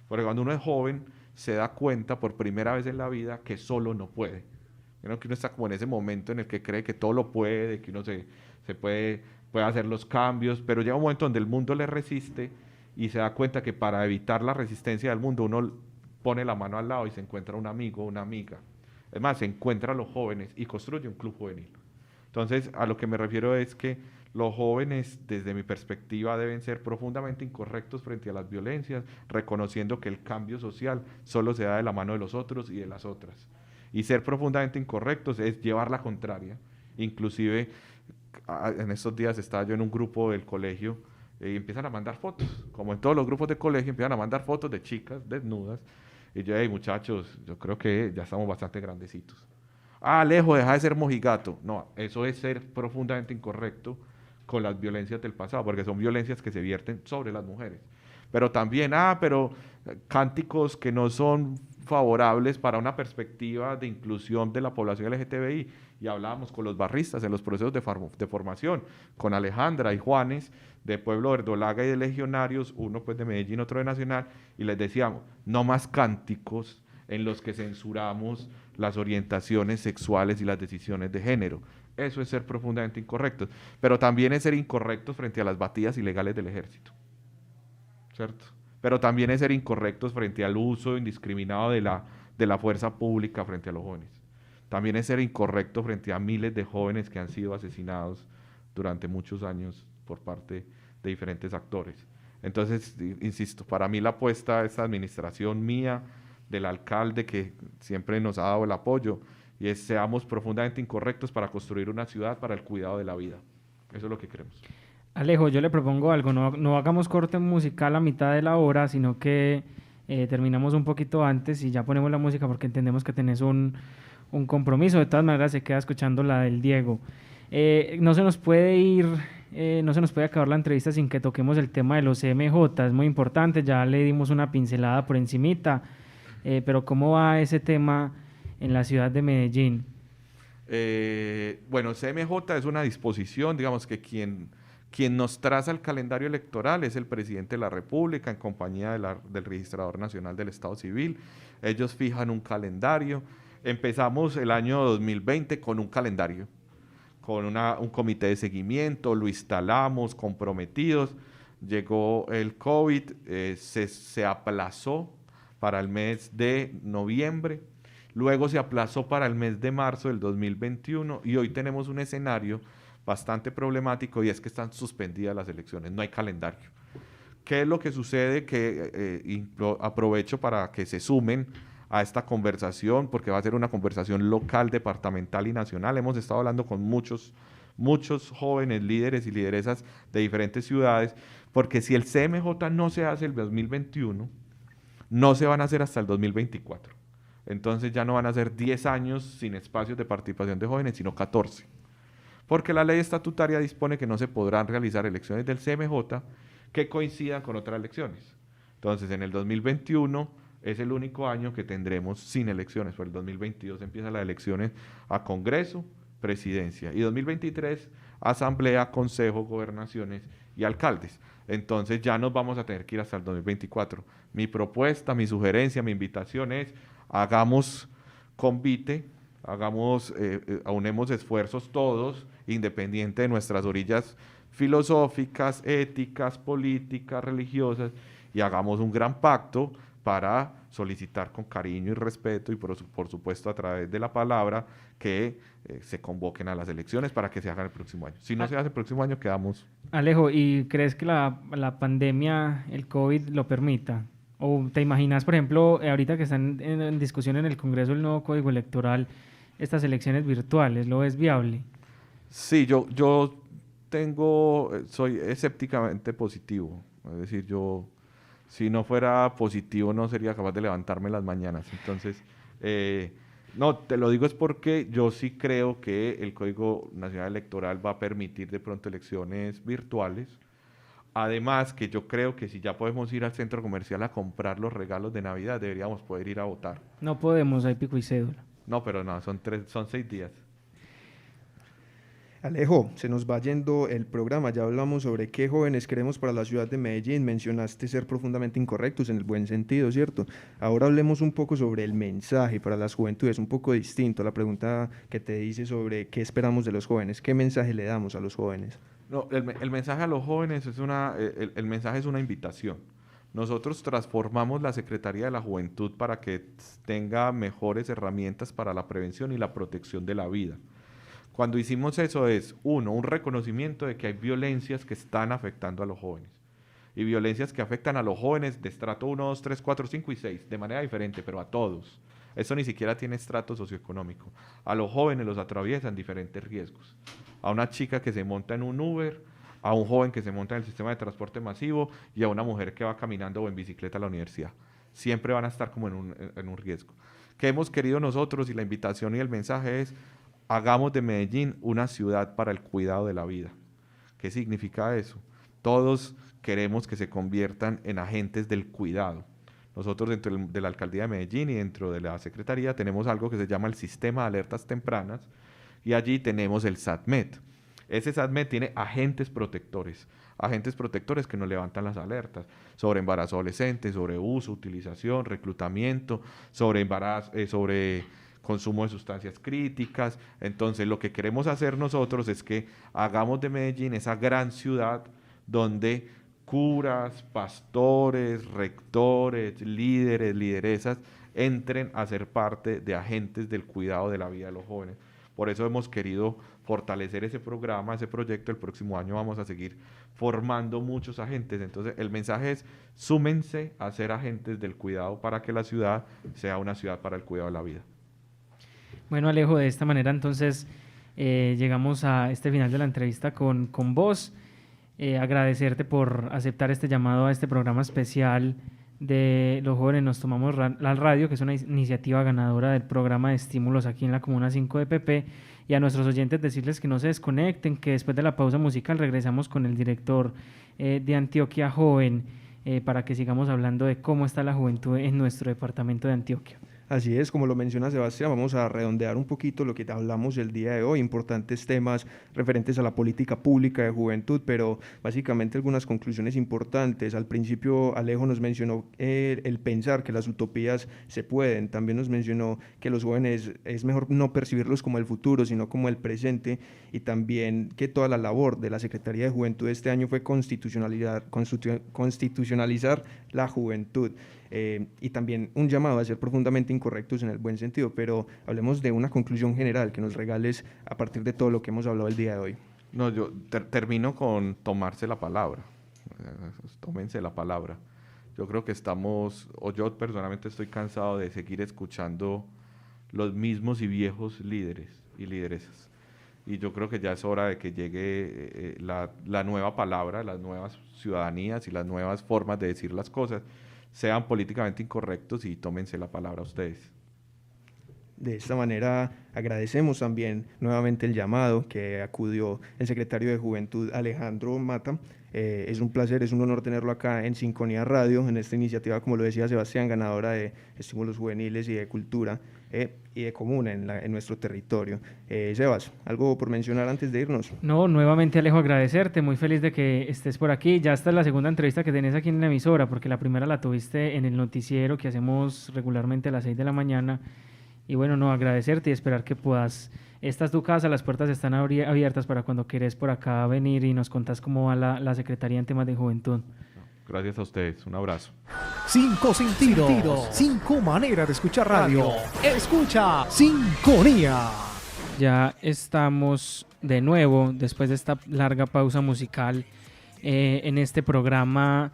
porque cuando uno es joven se da cuenta por primera vez en la vida que solo no puede. Que uno está como en ese momento en el que cree que todo lo puede, que uno se puede hacer los cambios, pero llega un momento donde el mundo le resiste y se da cuenta que para evitar la resistencia del mundo uno pone la mano al lado y se encuentra un amigo o una amiga. Es más, se encuentra a los jóvenes y construye un club juvenil. Entonces, a lo que me refiero es que los jóvenes, desde mi perspectiva, deben ser profundamente incorrectos frente a las violencias, reconociendo que el cambio social solo se da de la mano de los otros y de las otras. Y ser profundamente incorrectos es llevar la contraria. Inclusive, en estos días estaba yo en un grupo del colegio y empiezan a mandar fotos. Como en todos los grupos de colegio, empiezan a mandar fotos de chicas desnudas. Y yo, hey, muchachos, yo creo que ya estamos bastante grandecitos. Ah, Alejo, deja de ser mojigato. No, eso es ser profundamente incorrecto con las violencias del pasado, porque son violencias que se vierten sobre las mujeres. Pero también, pero cánticos que no son favorables para una perspectiva de inclusión de la población LGTBI. Y hablábamos con los barristas en los procesos de formación, con Alejandra y Juanes, de Pueblo Verdolaga y de Legionarios, uno pues de Medellín, otro de Nacional, y les decíamos, no más cánticos en los que censuramos las orientaciones sexuales y las decisiones de género. Eso es ser profundamente incorrectos, pero también es ser incorrectos frente a las batidas ilegales del ejército, ¿cierto? Pero también es ser incorrectos frente al uso indiscriminado de la fuerza pública frente a los jóvenes. También es ser incorrecto frente a miles de jóvenes que han sido asesinados durante muchos años por parte de diferentes actores. Entonces, insisto, para mí la apuesta a esta administración mía, del alcalde que siempre nos ha dado el apoyo, y es seamos profundamente incorrectos para construir una ciudad para el cuidado de la vida. Eso es lo que queremos. Alejo, yo le propongo algo, no hagamos corte musical a mitad de la hora, sino que terminamos un poquito antes y ya ponemos la música porque entendemos que tenés un compromiso. De todas maneras se queda escuchando la del Diego. No se nos puede ir, no se nos puede acabar la entrevista sin que toquemos el tema de los CMJ, es muy importante, ya le dimos una pincelada por encimita, pero ¿cómo va ese tema en la ciudad de Medellín? Bueno, CMJ es una disposición, digamos que quien nos traza el calendario electoral es el presidente de la República en compañía del Registrador Nacional del Estado Civil. Ellos fijan un calendario. Empezamos el año 2020 con un calendario, con un comité de seguimiento, lo instalamos, comprometidos. Llegó el COVID, se aplazó para el mes de noviembre. Luego se aplazó para el mes de marzo del 2021 y hoy tenemos un escenario bastante problemático y es que están suspendidas las elecciones, no hay calendario. ¿Qué es lo que sucede? Que aprovecho para que se sumen a esta conversación, porque va a ser una conversación local, departamental y nacional. Hemos estado hablando con muchos jóvenes líderes y lideresas de diferentes ciudades, porque si el CMJ no se hace el 2021, no se van a hacer hasta el 2024. Entonces ya no van a ser 10 años sin espacios de participación de jóvenes, sino 14. Porque la ley estatutaria dispone que no se podrán realizar elecciones del CMJ que coincidan con otras elecciones. Entonces, en el 2021 es el único año que tendremos sin elecciones. Por el 2022 empiezan las elecciones a Congreso, Presidencia. Y 2023, Asamblea, Consejo, Gobernaciones y Alcaldes. Entonces ya nos vamos a tener que ir hasta el 2024. Mi propuesta, mi sugerencia, mi invitación es: hagamos convite, aunemos esfuerzos todos, independiente de nuestras orillas filosóficas, éticas, políticas, religiosas, y hagamos un gran pacto para solicitar con cariño y respeto y por supuesto a través de la palabra que se convoquen a las elecciones para que se hagan el próximo año. Si no se hace el próximo año, quedamos... Alejo, ¿y crees que la pandemia, el COVID, lo permita? ¿O te imaginas, por ejemplo, ahorita que están en discusión en el Congreso el nuevo Código Electoral, estas elecciones virtuales, ¿lo ves viable? Sí, yo soy escépticamente positivo. Es decir, si no fuera positivo no sería capaz de levantarme en las mañanas. Entonces, no, te lo digo es porque yo sí creo que el Código Nacional Electoral va a permitir de pronto elecciones virtuales. Además, que yo creo que si ya podemos ir al centro comercial a comprar los regalos de Navidad, deberíamos poder ir a votar. No podemos, hay pico y cédula. No, pero no, son 6 días. Alejo, se nos va yendo el programa, ya hablamos sobre qué jóvenes queremos para la ciudad de Medellín, mencionaste ser profundamente incorrectos en el buen sentido, ¿cierto? Ahora hablemos un poco sobre el mensaje para las juventudes, un poco distinto a la pregunta que te hice sobre qué esperamos de los jóvenes, qué mensaje le damos a los jóvenes. No, el mensaje a los jóvenes el mensaje es una invitación. Nosotros transformamos la Secretaría de la Juventud para que tenga mejores herramientas para la prevención y la protección de la vida. Cuando hicimos eso es, un reconocimiento de que hay violencias que están afectando a los jóvenes. Y violencias que afectan a los jóvenes de estrato 1, 2, 3, 4, 5 y 6, de manera diferente, pero a todos. Eso ni siquiera tiene estrato socioeconómico. A los jóvenes los atraviesan diferentes riesgos. A una chica que se monta en un Uber, a un joven que se monta en el sistema de transporte masivo y a una mujer que va caminando o en bicicleta a la universidad. Siempre van a estar como en un riesgo. ¿Qué hemos querido nosotros? Y la invitación y el mensaje es: hagamos de Medellín una ciudad para el cuidado de la vida. ¿Qué significa eso? Todos queremos que se conviertan en agentes del cuidado. Nosotros dentro de la Alcaldía de Medellín y dentro de la Secretaría tenemos algo que se llama el Sistema de Alertas Tempranas y allí tenemos el SATMET. Ese SATMET tiene agentes protectores, agentes protectores que nos levantan las alertas sobre embarazo adolescente, sobre uso, utilización, reclutamiento, sobre embarazo, sobre consumo de sustancias críticas. Entonces, lo que queremos hacer nosotros es que hagamos de Medellín esa gran ciudad donde curas, pastores, rectores, líderes, lideresas entren a ser parte de agentes del cuidado de la vida de los jóvenes. Por eso hemos querido fortalecer ese programa, ese proyecto. El próximo año vamos a seguir formando muchos agentes. Entonces, el mensaje es: súmense a ser agentes del cuidado para que la ciudad sea una ciudad para el cuidado de la vida. Bueno, Alejo, de esta manera entonces llegamos a este final de la entrevista con vos. Agradecerte por aceptar este llamado a este programa especial de Los Jóvenes Nos Tomamos la Radio, que es una iniciativa ganadora del programa de estímulos aquí en la Comuna 5 de PP, y a nuestros oyentes decirles que no se desconecten, que después de la pausa musical regresamos con el director de Antioquia Joven para que sigamos hablando de cómo está la juventud en nuestro departamento de Antioquia. Así es, como lo menciona Sebastián, vamos a redondear un poquito lo que hablamos el día de hoy, importantes temas referentes a la política pública de juventud, pero básicamente algunas conclusiones importantes. Al principio Alejo nos mencionó el pensar que las utopías se pueden, también nos mencionó que los jóvenes es mejor no percibirlos como el futuro, sino como el presente, y también que toda la labor de la Secretaría de Juventud este año fue constitucionalizar la juventud. Y también un llamado a ser profundamente incorrectos en el buen sentido, pero hablemos de una conclusión general que nos regales a partir de todo lo que hemos hablado el día de hoy. No, yo termino con tomarse la palabra. Tómense la palabra. Yo creo que yo personalmente estoy cansado de seguir escuchando los mismos y viejos líderes y lideresas. Y yo creo que ya es hora de que llegue la nueva palabra, las nuevas ciudadanías y las nuevas formas de decir las cosas. Sean políticamente incorrectos y tómense la palabra a ustedes. De esta manera agradecemos también nuevamente el llamado que acudió el secretario de Juventud Alejandro Mata. Es un placer, es un honor tenerlo acá en Sinfonía Radio, en esta iniciativa, como lo decía Sebastián, ganadora de estímulos juveniles y de cultura y de comuna en nuestro territorio. Sebas, ¿algo por mencionar antes de irnos? No, nuevamente Alejo, agradecerte, muy feliz de que estés por aquí. Ya esta es la segunda entrevista que tenés aquí en la emisora, porque la primera la tuviste en el noticiero que hacemos regularmente a las 6 de la mañana. Y bueno, no, agradecerte y esperar que puedas. Esta es tu casa, las puertas están abiertas para cuando querés por acá venir y nos contás cómo va la Secretaría en temas de juventud. Gracias a ustedes, un abrazo. 5 sentidos, 5 maneras de escuchar radio. Escucha Sinfonía. Ya estamos de nuevo, después de esta larga pausa musical, en este programa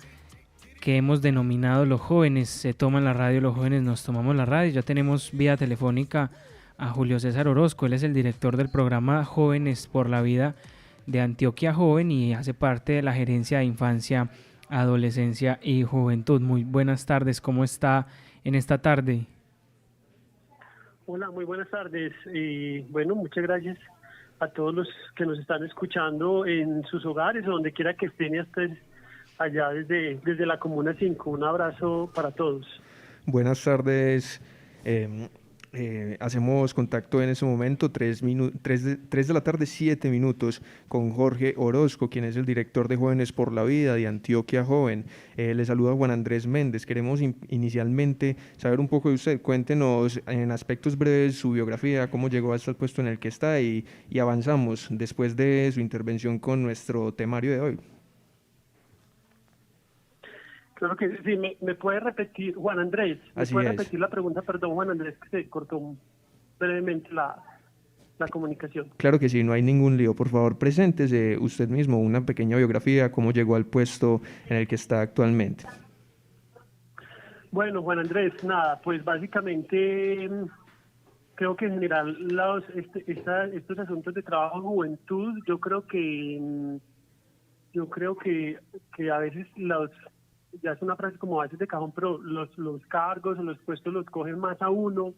que hemos denominado Los Jóvenes se toman la radio, los jóvenes nos tomamos la radio. Ya tenemos vía telefónica a Julio César Orozco. Él es el director del programa Jóvenes por la Vida de Antioquia Joven y hace parte de la gerencia de infancia, adolescencia y juventud. Muy buenas tardes, ¿cómo está en esta tarde? Hola, muy buenas tardes. Bueno, muchas gracias a todos los que nos están escuchando en sus hogares o donde quiera que estén y hasta allá desde la Comuna 5. Un abrazo para todos. Buenas tardes. Hacemos contacto en ese momento, 3 de la tarde, 7 minutos, con Jorge Orozco, quien es el director de Jóvenes por la Vida de Antioquia Joven. Le saluda Juan Andrés Méndez. Queremos inicialmente saber un poco de usted. Cuéntenos en aspectos breves su biografía, cómo llegó hasta el puesto en el que está y avanzamos después de su intervención con nuestro temario de hoy. Claro que sí, me puede repetir, Juan Andrés, repetir la pregunta, perdón, Juan Andrés, que se cortó brevemente la comunicación. Claro que sí, no hay ningún lío. Por favor, preséntese usted mismo, una pequeña biografía, cómo llegó al puesto en el que está actualmente. Bueno, Juan Andrés, nada, pues básicamente creo que en general estos asuntos de trabajo en juventud, yo creo que a veces ya es una frase como a veces de cajón, pero los cargos o los puestos los cogen más a uno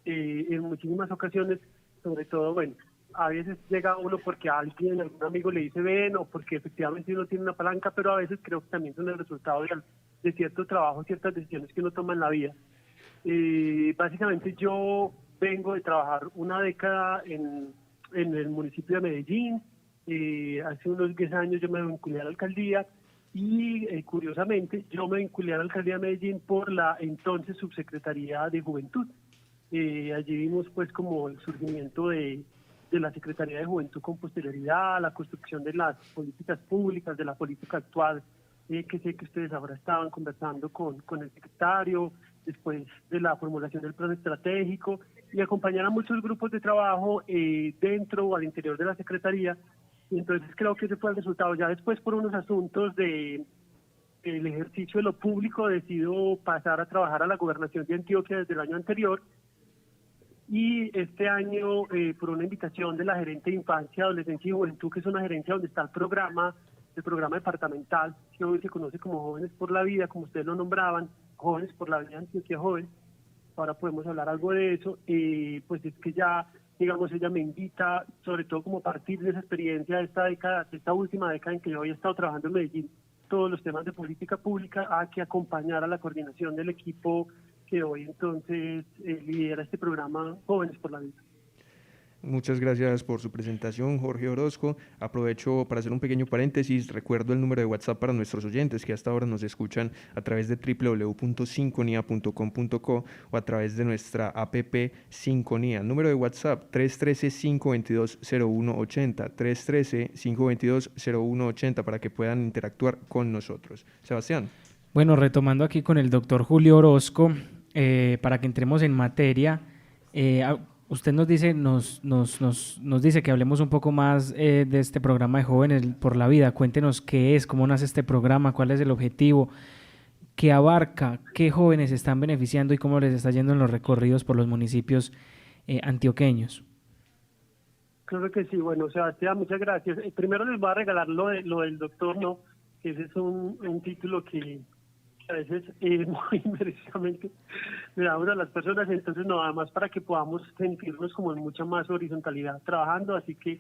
en muchísimas ocasiones, sobre todo, bueno, a veces llega uno porque algún amigo le dice ven o porque efectivamente uno tiene una palanca, pero a veces creo que también son el resultado de cierto trabajo, ciertas decisiones que uno toma en la vida. Básicamente yo vengo de trabajar una década en el municipio de Medellín, Hace unos 10 años yo me vinculé a la alcaldía y curiosamente yo me vinculé a la alcaldía de Medellín por la entonces subsecretaría de Juventud. Allí vimos pues como el surgimiento de la Secretaría de Juventud con posterioridad, la construcción de las políticas públicas, de la política actual, que sé que ustedes ahora estaban conversando con el secretario, después de la formulación del plan estratégico, y acompañar a muchos grupos de trabajo dentro o al interior de la Secretaría. Y entonces creo que ese fue el resultado. Ya después, por unos asuntos de el ejercicio de lo público, decido pasar a trabajar a la Gobernación de Antioquia desde el año anterior, y este año, por una invitación de la gerente de Infancia, Adolescencia y Juventud, que es una gerencia donde está el programa departamental, que hoy se conoce como Jóvenes por la Vida, como ustedes lo nombraban, Jóvenes por la Vida Antioquia Joven, ahora podemos hablar algo de eso, pues es que ya, digamos, ella me invita, sobre todo como a partir de esa experiencia de esta década, de esta última década en que yo había estado trabajando en Medellín, todos los temas de política pública, a que acompañar a la coordinación del equipo que hoy entonces lidera este programa Jóvenes por la Vida. Muchas gracias por su presentación, Jorge Orozco. Aprovecho para hacer un pequeño paréntesis. Recuerdo el número de WhatsApp para nuestros oyentes que hasta ahora nos escuchan a través de www.sinconia.com.co o a través de nuestra app Sinconía. Número de WhatsApp 313-522-0180, 313-522-0180 para que puedan interactuar con nosotros. Sebastián. Bueno, retomando aquí con el doctor Julio Orozco, para que entremos en materia, usted nos dice que hablemos un poco más de este programa de Jóvenes por la Vida. Cuéntenos qué es, cómo nace este programa, cuál es el objetivo, qué abarca, qué jóvenes están beneficiando y cómo les está yendo en los recorridos por los municipios antioqueños. Claro que sí. Bueno, Sebastián, muchas gracias. Primero les voy a regalar lo del doctor, ¿no? Que ese es un título que a veces muy merecidamente le damos a las personas, entonces no, además para que podamos sentirnos como en mucha más horizontalidad trabajando, así que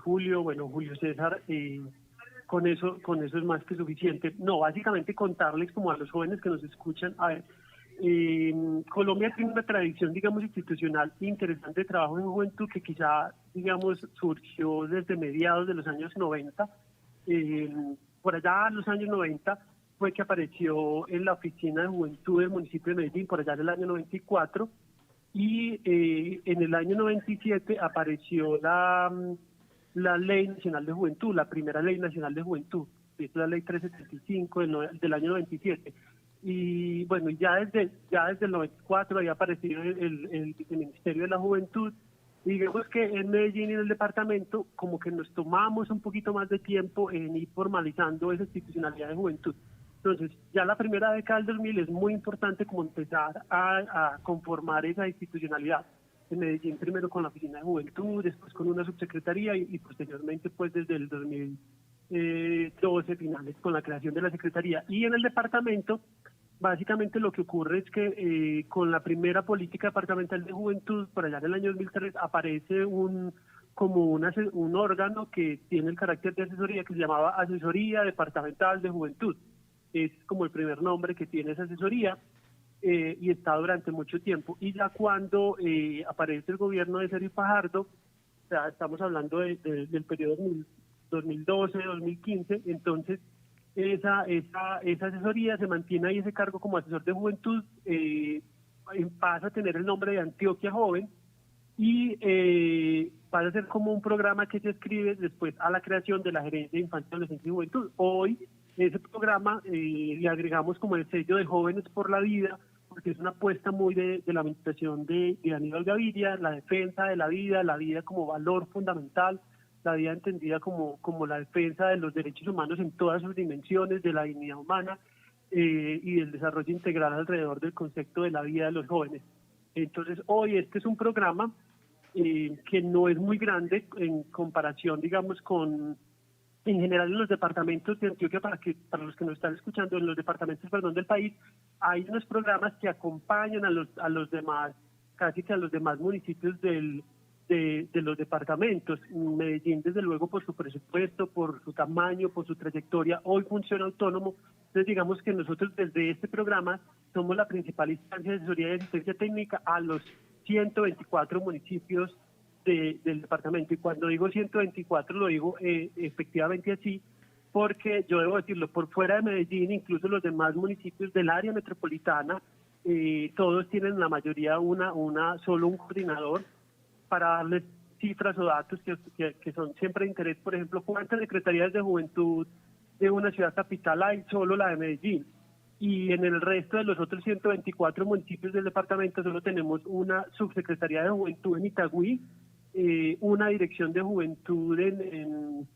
Julio César, con eso es más que suficiente. No, básicamente contarles como a los jóvenes que nos escuchan, a ver, Colombia tiene una tradición, digamos, institucional interesante de trabajo en juventud que quizá, digamos, surgió desde mediados de los años 90, por allá en los años 90, fue que apareció en la Oficina de Juventud del municipio de Medellín, por allá en el año 94, y en el año 97 apareció la Ley Nacional de Juventud, la primera Ley Nacional de Juventud, que es la Ley 375 del año 97. Y bueno, ya desde el 94 había aparecido el Viceministerio de la Juventud, y digamos que en Medellín y en el departamento como que nos tomamos un poquito más de tiempo en ir formalizando esa institucionalidad de juventud. Entonces, ya la primera década del 2000 es muy importante como empezar a conformar esa institucionalidad. En Medellín primero con la Oficina de Juventud, después con una subsecretaría y posteriormente pues desde el 2012 finales con la creación de la Secretaría. Y en el departamento, básicamente lo que ocurre es que con la primera política departamental de juventud, por allá en el año 2003, aparece un órgano que tiene el carácter de asesoría que se llamaba Asesoría Departamental de Juventud. Es como el primer nombre que tiene esa asesoría y está durante mucho tiempo. Y ya cuando aparece el gobierno de Sergio Fajardo, o sea, estamos hablando del periodo 2012-2015, entonces esa asesoría se mantiene ahí, ese cargo como asesor de juventud, pasa a tener el nombre de Antioquia Joven y pasa a ser como un programa que se escribe después a la creación de la Gerencia de Infancia, Adolescencia y Juventud. Hoy ese programa le agregamos como el sello de Jóvenes por la Vida, porque es una apuesta muy de la administración de Aníbal Gaviria, la defensa de la vida como valor fundamental, la vida entendida como la defensa de los derechos humanos en todas sus dimensiones, de la dignidad humana y del desarrollo integral alrededor del concepto de la vida de los jóvenes. Entonces hoy este es un programa que no es muy grande en comparación, digamos, en general en los departamentos de Antioquia, para los que nos están escuchando, en los departamentos, del país, hay unos programas que acompañan a los demás, casi que a los demás municipios de los departamentos. Medellín, desde luego, por su presupuesto, por su tamaño, por su trayectoria, hoy funciona autónomo. Entonces, digamos que nosotros desde este programa somos la principal instancia de asesoría y asistencia técnica a los 124 municipios del departamento. Y cuando digo 124 lo digo efectivamente así, porque yo debo decirlo, por fuera de Medellín, incluso los demás municipios del área metropolitana, todos tienen la mayoría solo un coordinador. Para darles cifras o datos que son siempre de interés, por ejemplo, ¿cuántas secretarías de juventud de una ciudad capital hay? Solo la de Medellín. Y en el resto de los otros 124 municipios del departamento solo tenemos una subsecretaría de juventud en Itagüí, una dirección de juventud en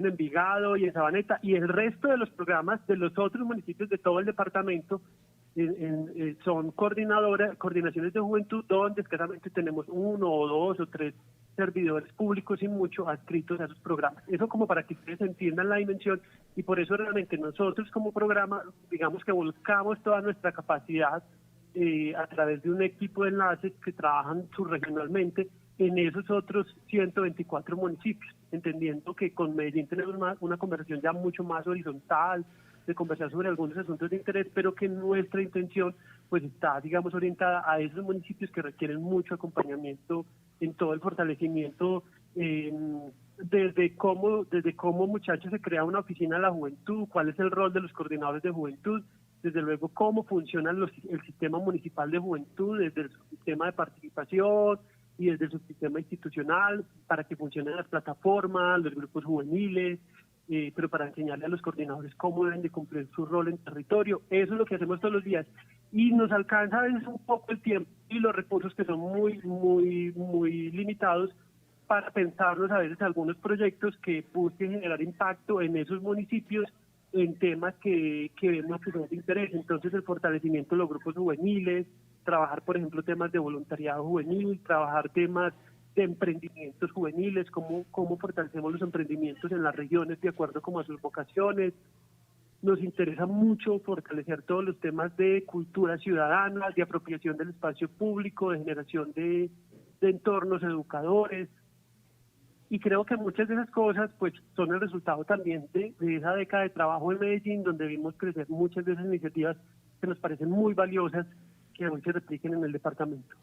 Envigado y en Sabaneta, y el resto de los programas de los otros municipios de todo el departamento son coordinaciones de juventud donde escasamente tenemos 1 o 2 o 3 servidores públicos y mucho adscritos a esos programas. Eso como para que ustedes entiendan la dimensión, y por eso realmente nosotros como programa, digamos que volcamos toda nuestra capacidad a través de un equipo de enlaces que trabajan subregionalmente en esos otros 124 municipios, entendiendo que con Medellín tenemos una conversación ya mucho más horizontal, de conversar sobre algunos asuntos de interés, pero que nuestra intención pues está, digamos, orientada a esos municipios que requieren mucho acompañamiento en todo el fortalecimiento, desde cómo muchachos se crea una oficina de la juventud, cuál es el rol de los coordinadores de juventud, desde luego cómo funciona el sistema municipal de juventud, desde el sistema de participación y desde su sistema institucional, para que funcionen las plataformas, los grupos juveniles, pero para enseñarle a los coordinadores cómo deben de cumplir su rol en territorio. Eso es lo que hacemos todos los días. Y nos alcanza a veces un poco el tiempo y los recursos que son muy limitados para pensarnos a veces algunos proyectos que busquen generar impacto en esos municipios en temas que vemos que son de interés. Entonces el fortalecimiento de los grupos juveniles, trabajar por ejemplo temas de voluntariado juvenil, trabajar temas de emprendimientos juveniles, cómo fortalecemos los emprendimientos en las regiones de acuerdo como a sus vocaciones. Nos interesa mucho fortalecer todos los temas de cultura ciudadana, de apropiación del espacio público, de generación de entornos educadores. Y creo que muchas de esas cosas pues son el resultado también de esa década de trabajo en Medellín, donde vimos crecer muchas de esas iniciativas que nos parecen muy valiosas, que hoy se repliquen en el departamento.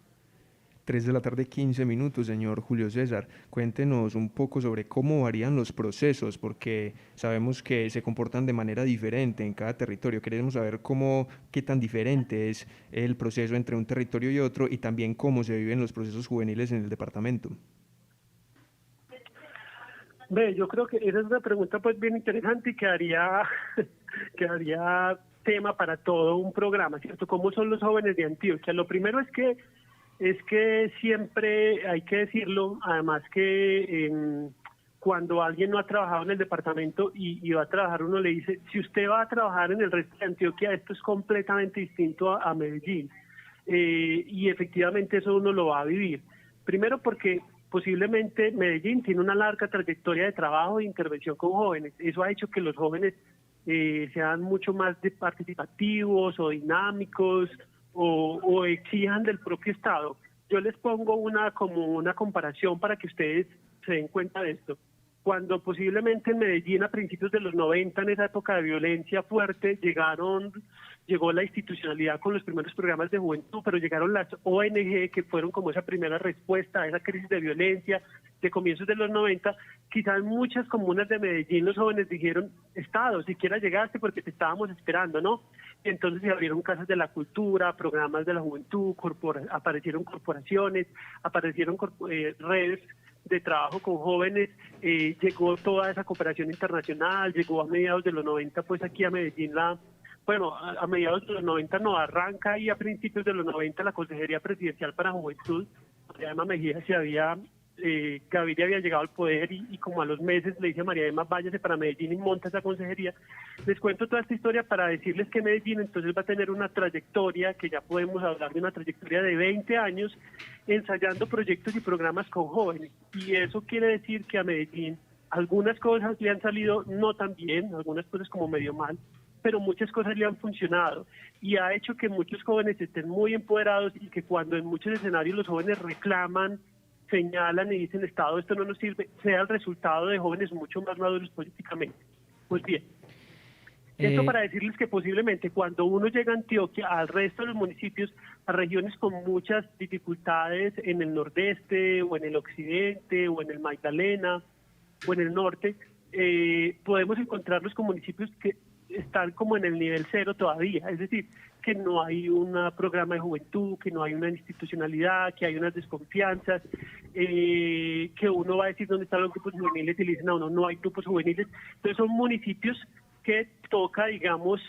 3 de la tarde, 15 minutos, señor Julio César. Cuéntenos un poco sobre cómo varían los procesos, porque sabemos que se comportan de manera diferente en cada territorio. Queremos saber qué tan diferente es el proceso entre un territorio y otro, y también cómo se viven los procesos juveniles en el departamento. Yo creo que esa es una pregunta pues bien interesante y quedaría tema para todo un programa, ¿cierto? ¿Cómo son los jóvenes de Antioquia? Lo primero es que siempre hay que decirlo, además que cuando alguien no ha trabajado en el departamento y va a trabajar, uno le dice, si usted va a trabajar en el resto de Antioquia, esto es completamente distinto a Medellín. Y efectivamente eso uno lo va a vivir. Primero porque posiblemente Medellín tiene una larga trayectoria de trabajo e intervención con jóvenes. Eso ha hecho que los jóvenes sean mucho más participativos o dinámicos, o exijan del propio Estado. Yo les pongo una comparación para que ustedes se den cuenta de esto. Cuando posiblemente en Medellín a principios de los 90, en esa época de violencia fuerte, llegó la institucionalidad con los primeros programas de juventud, pero llegaron las ONG que fueron como esa primera respuesta a esa crisis de violencia de comienzos de los 90. Quizás en muchas comunas de Medellín los jóvenes dijeron, Estado, siquiera llegaste porque te estábamos esperando, ¿no? Y entonces se abrieron casas de la cultura, programas de la juventud, aparecieron corporaciones, aparecieron redes de trabajo con jóvenes, llegó toda esa cooperación internacional, llegó a mediados de los 90 pues aquí a Medellín a mediados de los 90 no, arranca y a principios de los 90 la Consejería Presidencial para Juventud, María Emma Mejía Gaviria había llegado al poder y como a los meses le dice a María Emma, váyase para Medellín y monta esa consejería. Les cuento toda esta historia para decirles que Medellín entonces va a tener una trayectoria, que ya podemos hablar de una trayectoria de 20 años ensayando proyectos y programas con jóvenes, y eso quiere decir que a Medellín algunas cosas le han salido no tan bien, algunas cosas como medio mal, pero muchas cosas le han funcionado y ha hecho que muchos jóvenes estén muy empoderados y que cuando en muchos escenarios los jóvenes reclaman, señalan y dicen, Estado, esto no nos sirve, sea el resultado de jóvenes mucho más maduros políticamente. Pues bien. Esto para decirles que posiblemente cuando uno llega a Antioquia, al resto de los municipios, a regiones con muchas dificultades en el nordeste o en el occidente o en el Magdalena o en el norte, podemos encontrarlos con municipios que están como en el nivel cero todavía, es decir, que no hay un programa de juventud, que no hay una institucionalidad, que hay unas desconfianzas, que uno va a decir dónde están los grupos juveniles y le dicen a uno no hay grupos juveniles. Entonces son municipios que toca, digamos,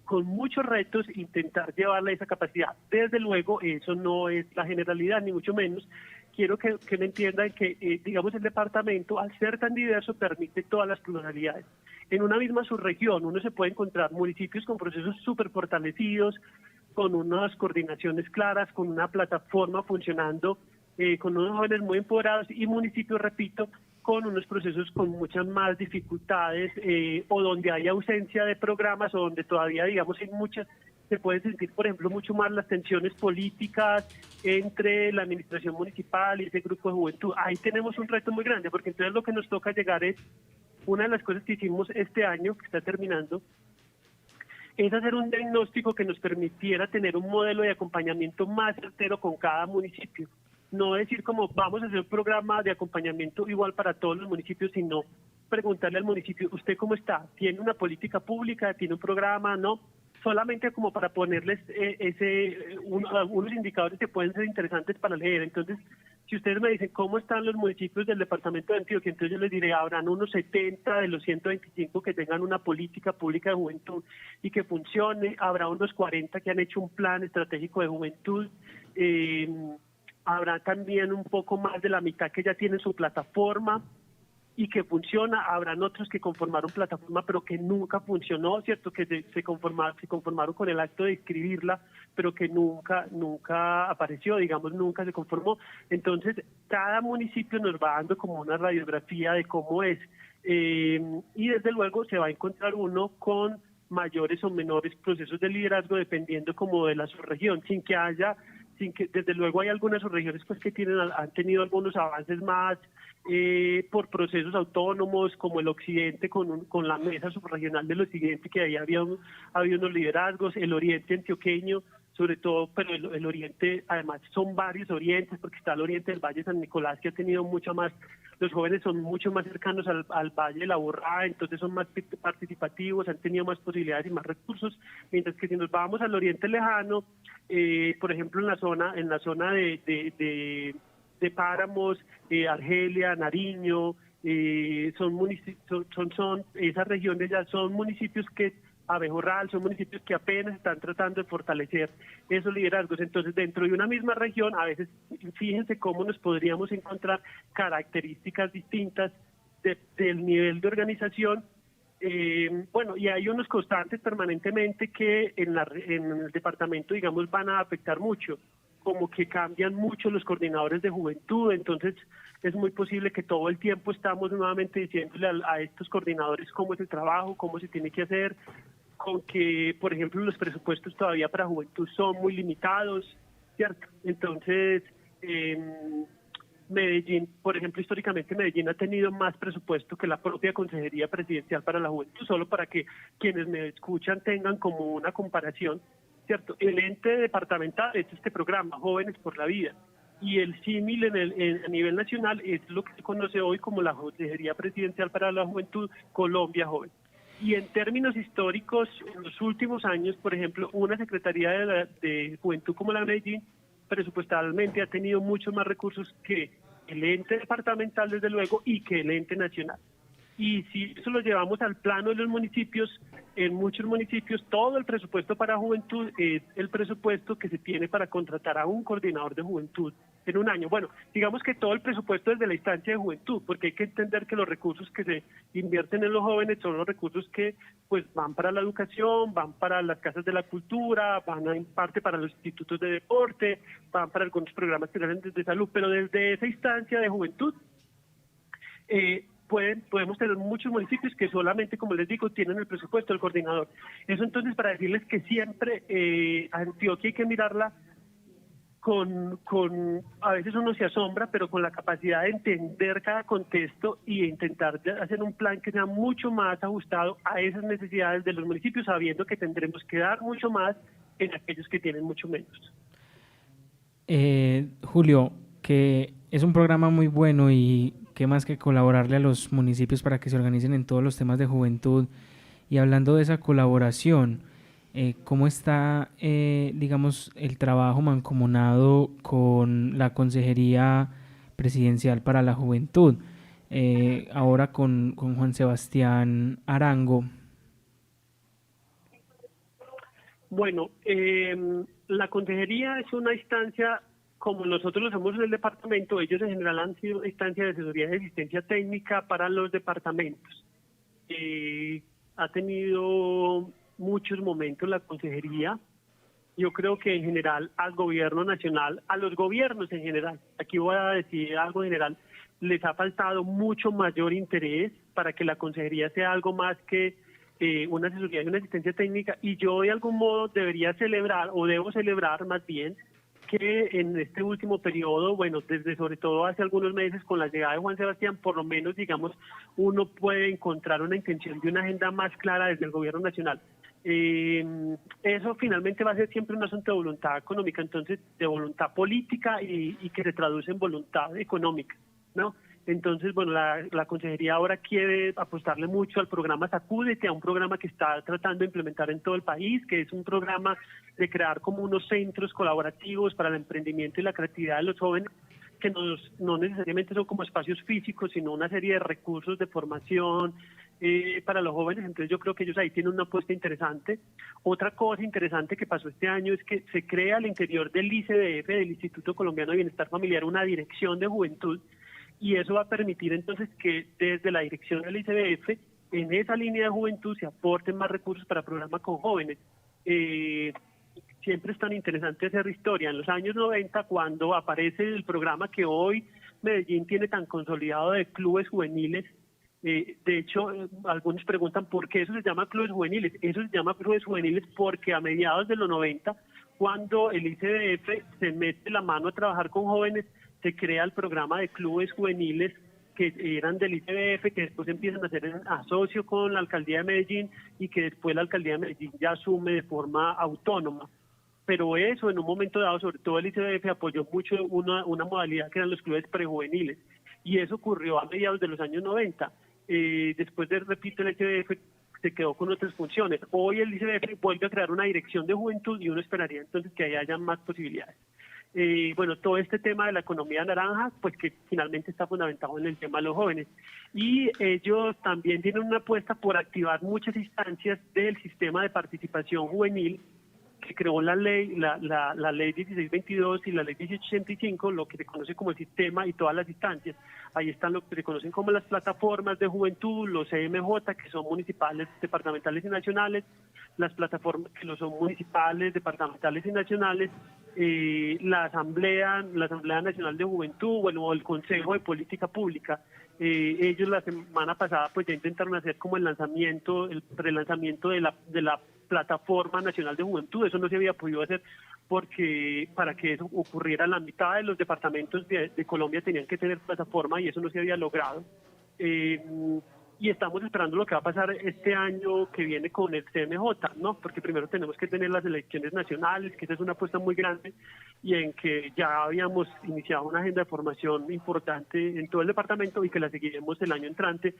con muchos retos intentar llevarle esa capacidad. Desde luego, eso no es la generalidad, ni mucho menos. Quiero que me entiendan que, digamos, el departamento, al ser tan diverso, permite todas las pluralidades. En una misma subregión uno se puede encontrar municipios con procesos súper fortalecidos, con unas coordinaciones claras, con una plataforma funcionando, con unos jóvenes muy empoderados, y municipios, repito, con unos procesos con muchas más dificultades, o donde hay ausencia de programas, o donde todavía, digamos, hay muchas, se puede sentir, por ejemplo, mucho más las tensiones políticas entre la administración municipal y ese grupo de juventud. Ahí tenemos un reto muy grande, porque entonces lo que nos toca llegar es, una de las cosas que hicimos este año, que está terminando, es hacer un diagnóstico que nos permitiera tener un modelo de acompañamiento más certero con cada municipio. No decir como vamos a hacer un programa de acompañamiento igual para todos los municipios, sino preguntarle al municipio, ¿usted cómo está? ¿Tiene una política pública? ¿Tiene un programa? ¿No? Solamente como para ponerles unos indicadores que pueden ser interesantes para leer. Entonces, si ustedes me dicen cómo están los municipios del departamento de Antioquia, entonces yo les diré, habrán unos 70 de los 125 que tengan una política pública de juventud y que funcione, habrá unos 40 que han hecho un plan estratégico de juventud, habrá también un poco más de la mitad que ya tienen su plataforma y que funciona, habrán otros que conformaron plataforma pero que nunca funcionó, ¿cierto? Que se conformaron con el acto de escribirla, pero que nunca apareció, digamos, nunca se conformó. Entonces, cada municipio nos va dando como una radiografía de cómo es, y desde luego se va a encontrar uno con mayores o menores procesos de liderazgo dependiendo como de la subregión, sin que desde luego hay algunas regiones pues que han tenido algunos avances más por procesos autónomos, como el occidente con la mesa subregional del occidente, que ahí había unos liderazgos, el oriente antioqueño sobre todo, pero el oriente, además son varios orientes, porque está el oriente del Valle de San Nicolás, que ha tenido mucho más, los jóvenes son mucho más cercanos al Valle de la Burrá, entonces son más participativos, han tenido más posibilidades y más recursos, mientras que si nos vamos al oriente lejano, por ejemplo en la zona de Páramos, Argelia, Nariño, esas regiones ya son municipios que Abejorral, son municipios que apenas están tratando de fortalecer esos liderazgos. Entonces, dentro de una misma región, a veces, fíjense cómo nos podríamos encontrar características distintas del nivel de organización. Y hay unos constantes permanentemente que en el departamento, digamos, van a afectar mucho, como que cambian mucho los coordinadores de juventud, entonces es muy posible que todo el tiempo estamos nuevamente diciéndole a estos coordinadores cómo es el trabajo, cómo se tiene que hacer, con que, por ejemplo, los presupuestos todavía para juventud son muy limitados, ¿cierto? Entonces, Medellín, por ejemplo, históricamente Medellín ha tenido más presupuesto que la propia Consejería Presidencial para la Juventud, solo para que quienes me escuchan tengan como una comparación, ¿cierto? El ente departamental es este programa, Jóvenes por la Vida, y el símil a nivel nacional es lo que se conoce hoy como la Consejería Presidencial para la Juventud Colombia Joven. Y en términos históricos, en los últimos años, por ejemplo, una Secretaría de Juventud como la de Medellín, presupuestalmente ha tenido muchos más recursos que el ente departamental, desde luego, y que el ente nacional. Y si eso lo llevamos al plano de los municipios, en muchos municipios todo el presupuesto para juventud es el presupuesto que se tiene para contratar a un coordinador de juventud en un año. Bueno, digamos que todo el presupuesto es de la instancia de juventud, porque hay que entender que los recursos que se invierten en los jóvenes son los recursos que pues van para la educación, van para las casas de la cultura, van en parte para los institutos de deporte, van para algunos programas que salen desde salud, pero desde esa instancia de juventud podemos tener muchos municipios que solamente, como les digo, tienen el presupuesto del coordinador. Eso entonces para decirles que siempre Antioquia hay que mirarla a veces uno se asombra, pero con la capacidad de entender cada contexto y intentar hacer un plan que sea mucho más ajustado a esas necesidades de los municipios, sabiendo que tendremos que dar mucho más en aquellos que tienen mucho menos. Julio, que es un programa muy bueno y qué más que colaborarle a los municipios para que se organicen en todos los temas de juventud. Y hablando de esa colaboración, ¿cómo está, digamos, el trabajo mancomunado con la Consejería Presidencial para la Juventud? Ahora con Juan Sebastián Arango. Bueno, la consejería es una instancia, como nosotros lo hacemos en el departamento, ellos en general han sido instancia de asesoría y asistencia técnica para los departamentos. Ha tenido muchos momentos la consejería. Yo creo que en general al gobierno nacional, a los gobiernos en general, aquí voy a decir algo general, les ha faltado mucho mayor interés para que la consejería sea algo más que una asesoría y una asistencia técnica, y yo de algún modo debería celebrar, o debo celebrar más bien, que en este último periodo, bueno, desde sobre todo hace algunos meses con la llegada de Juan Sebastián, por lo menos, digamos, uno puede encontrar una intención de una agenda más clara desde el gobierno nacional. Eso finalmente va a ser siempre un asunto de voluntad económica, entonces de voluntad política y que se traduce en voluntad económica, ¿no? Entonces, bueno, la consejería ahora quiere apostarle mucho al programa Sacúdete, a un programa que está tratando de implementar en todo el país, que es un programa de crear como unos centros colaborativos para el emprendimiento y la creatividad de los jóvenes, que no necesariamente son como espacios físicos, sino una serie de recursos de formación para los jóvenes. Entonces yo creo que ellos ahí tienen una apuesta interesante. Otra cosa interesante que pasó este año es que se crea al interior del ICBF, del Instituto Colombiano de Bienestar Familiar, una dirección de juventud, y eso va a permitir entonces que desde la dirección del ICBF, en esa línea de juventud, se aporten más recursos para programas con jóvenes. Siempre es tan interesante hacer historia. En los años 90, cuando aparece el programa que hoy Medellín tiene tan consolidado de clubes juveniles, de hecho, algunos preguntan por qué eso se llama clubes juveniles. Eso se llama clubes juveniles porque a mediados de los 90, cuando el ICBF se mete la mano a trabajar con jóvenes, se crea el programa de clubes juveniles que eran del ICBF, que después empiezan a ser en asocio con la Alcaldía de Medellín y que después la Alcaldía de Medellín ya asume de forma autónoma. Pero eso, en un momento dado, sobre todo el ICBF apoyó mucho una modalidad que eran los clubes prejuveniles, y eso ocurrió a mediados de los años 90. Después repito, el ICBF se quedó con otras funciones. Hoy el ICBF vuelve a crear una dirección de juventud y uno esperaría entonces que ahí haya más posibilidades. Bueno, todo este tema de la economía naranja, pues que finalmente está fundamentado en el tema de los jóvenes. Y ellos también tienen una apuesta por activar muchas instancias del sistema de participación juvenil que creó la ley 1622 y la ley 1885, lo que se conoce como el sistema y todas las instancias. Ahí están lo que se conocen como las plataformas de juventud, los CMJ, que son municipales, departamentales y nacionales, las plataformas que lo son municipales, departamentales y nacionales, la Asamblea Nacional de Juventud, bueno, el Consejo de Política Pública. Ellos la semana pasada pues ya intentaron hacer como el prelanzamiento de la Plataforma Nacional de Juventud. Eso no se había podido hacer porque para que eso ocurriera, la mitad de los departamentos de Colombia tenían que tener plataforma y eso no se había logrado. Y estamos esperando lo que va a pasar este año que viene con el CMJ, ¿no? Porque primero tenemos que tener las elecciones nacionales, que esa es una apuesta muy grande, y en que ya habíamos iniciado una agenda de formación importante en todo el departamento y que la seguiremos el año entrante,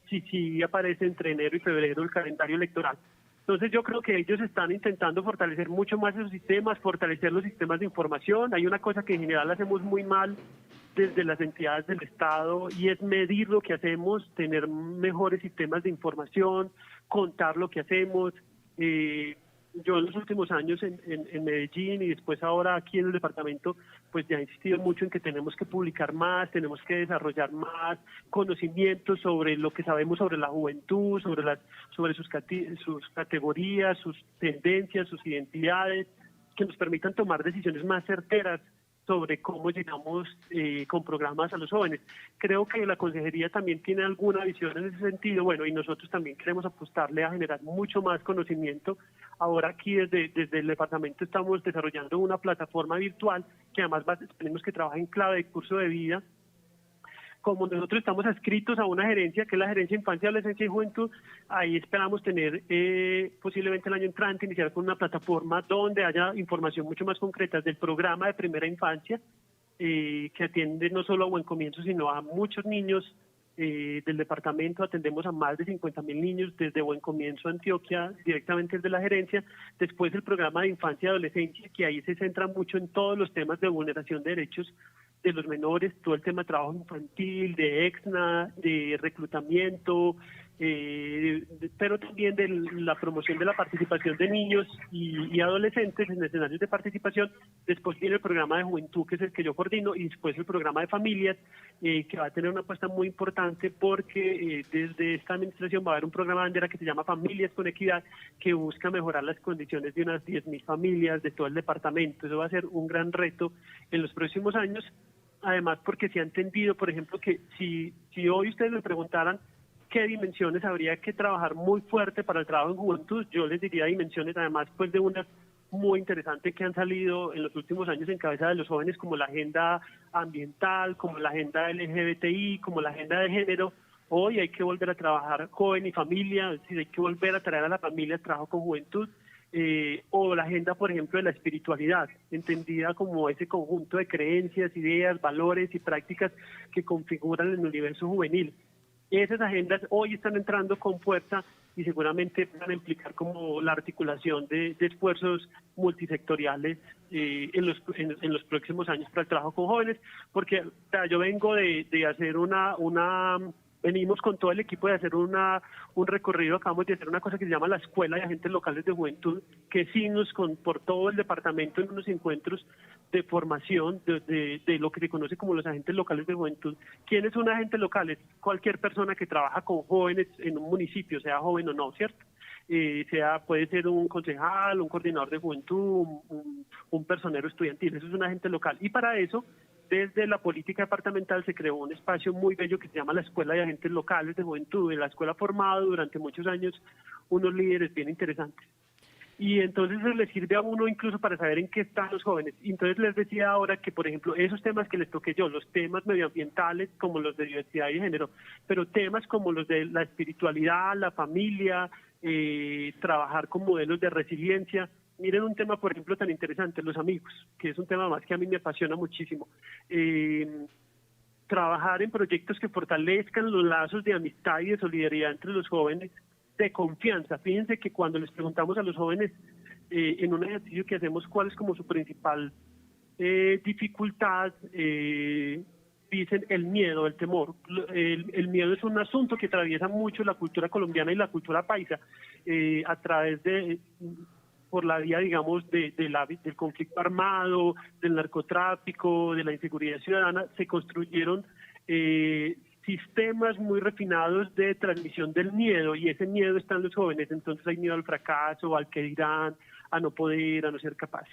si aparece entre enero y febrero el calendario electoral. Entonces yo creo que ellos están intentando fortalecer mucho más esos sistemas, fortalecer los sistemas de información. Hay una cosa que en general hacemos muy mal desde las entidades del Estado y es medir lo que hacemos, tener mejores sistemas de información, contar lo que hacemos. Yo en los últimos años en Medellín y después ahora aquí en el departamento, pues ya he insistido mucho en que tenemos que publicar más, tenemos que desarrollar más conocimientos sobre lo que sabemos sobre la juventud, sobre sus categorías, sus tendencias, sus identidades, que nos permitan tomar decisiones más certeras sobre cómo llegamos con programas a los jóvenes. Creo que la consejería también tiene alguna visión en ese sentido, bueno, y nosotros también queremos apostarle a generar mucho más conocimiento Ahora aquí desde el departamento estamos desarrollando una plataforma virtual que además esperemos que trabaje en clave de curso de vida. Como nosotros estamos adscritos a una gerencia, que es la Gerencia de Infancia, Adolescencia y Juventud, ahí esperamos tener posiblemente el año entrante, iniciar con una plataforma donde haya información mucho más concreta del programa de primera infancia, que atiende no solo a Buen Comienzo, sino a muchos niños del departamento. Atendemos a más de 50.000 niños desde Buen Comienzo, Antioquia, directamente desde la gerencia. Después el programa de infancia y adolescencia, que ahí se centra mucho en todos los temas de vulneración de derechos de los menores, todo el tema de trabajo infantil, de EXNA, de reclutamiento, pero también de la promoción de la participación de niños y adolescentes en escenarios de participación. Después viene el programa de juventud, que es el que yo coordino, y después el programa de familias, que va a tener una apuesta muy importante porque desde esta administración va a haber un programa bandera que se llama Familias con Equidad, que busca mejorar las condiciones de unas 10.000 familias de todo el departamento. Eso va a ser un gran reto en los próximos años. Además, porque se ha entendido, por ejemplo, que si hoy ustedes me preguntaran qué dimensiones habría que trabajar muy fuerte para el trabajo en juventud, yo les diría dimensiones, además, pues de unas muy interesantes que han salido en los últimos años en cabeza de los jóvenes, como la agenda ambiental, como la agenda LGBTI, como la agenda de género. Hoy hay que volver a trabajar joven y familia, es decir, hay que volver a traer a la familia al trabajo con juventud. O la agenda, por ejemplo, de la espiritualidad, entendida como ese conjunto de creencias, ideas, valores y prácticas que configuran el universo juvenil. Esas agendas hoy están entrando con fuerza y seguramente van a implicar como la articulación de esfuerzos multisectoriales en los próximos años para el trabajo con jóvenes, porque o sea, yo vengo de hacer venimos con todo el equipo de hacer un recorrido. Acabamos de hacer una cosa que se llama la Escuela de Agentes Locales de Juventud, que sí por todo el departamento en unos encuentros de formación de lo que se conoce como los agentes locales de juventud. ¿Quiénes son agentes locales? Cualquier persona que trabaja con jóvenes en un municipio, sea joven o no, ¿cierto? Puede ser un concejal, un coordinador de juventud, un personero estudiantil. Eso es un agente local. Y para eso, desde la política departamental se creó un espacio muy bello que se llama la Escuela de Agentes Locales de Juventud. En la escuela ha formado durante muchos años unos líderes bien interesantes. Y entonces eso les sirve a uno incluso para saber en qué están los jóvenes. Y entonces les decía ahora que, por ejemplo, esos temas que les toqué yo, los temas medioambientales como los de diversidad y género, pero temas como los de la espiritualidad, la familia, trabajar con modelos de resiliencia. Miren un tema, por ejemplo, tan interesante, los amigos, que es un tema más que a mí me apasiona muchísimo. Trabajar en proyectos que fortalezcan los lazos de amistad y de solidaridad entre los jóvenes, de confianza. Fíjense que cuando les preguntamos a los jóvenes en un ejercicio que hacemos cuál es como su principal dificultad, dicen el miedo, el temor. El miedo es un asunto que atraviesa mucho la cultura colombiana y la cultura paisa a través por la vía, digamos, del conflicto armado, del narcotráfico, de la inseguridad ciudadana. Se construyeron sistemas muy refinados de transmisión del miedo, y ese miedo está en los jóvenes. Entonces hay miedo al fracaso, al que dirán, a no poder, a no ser capaz.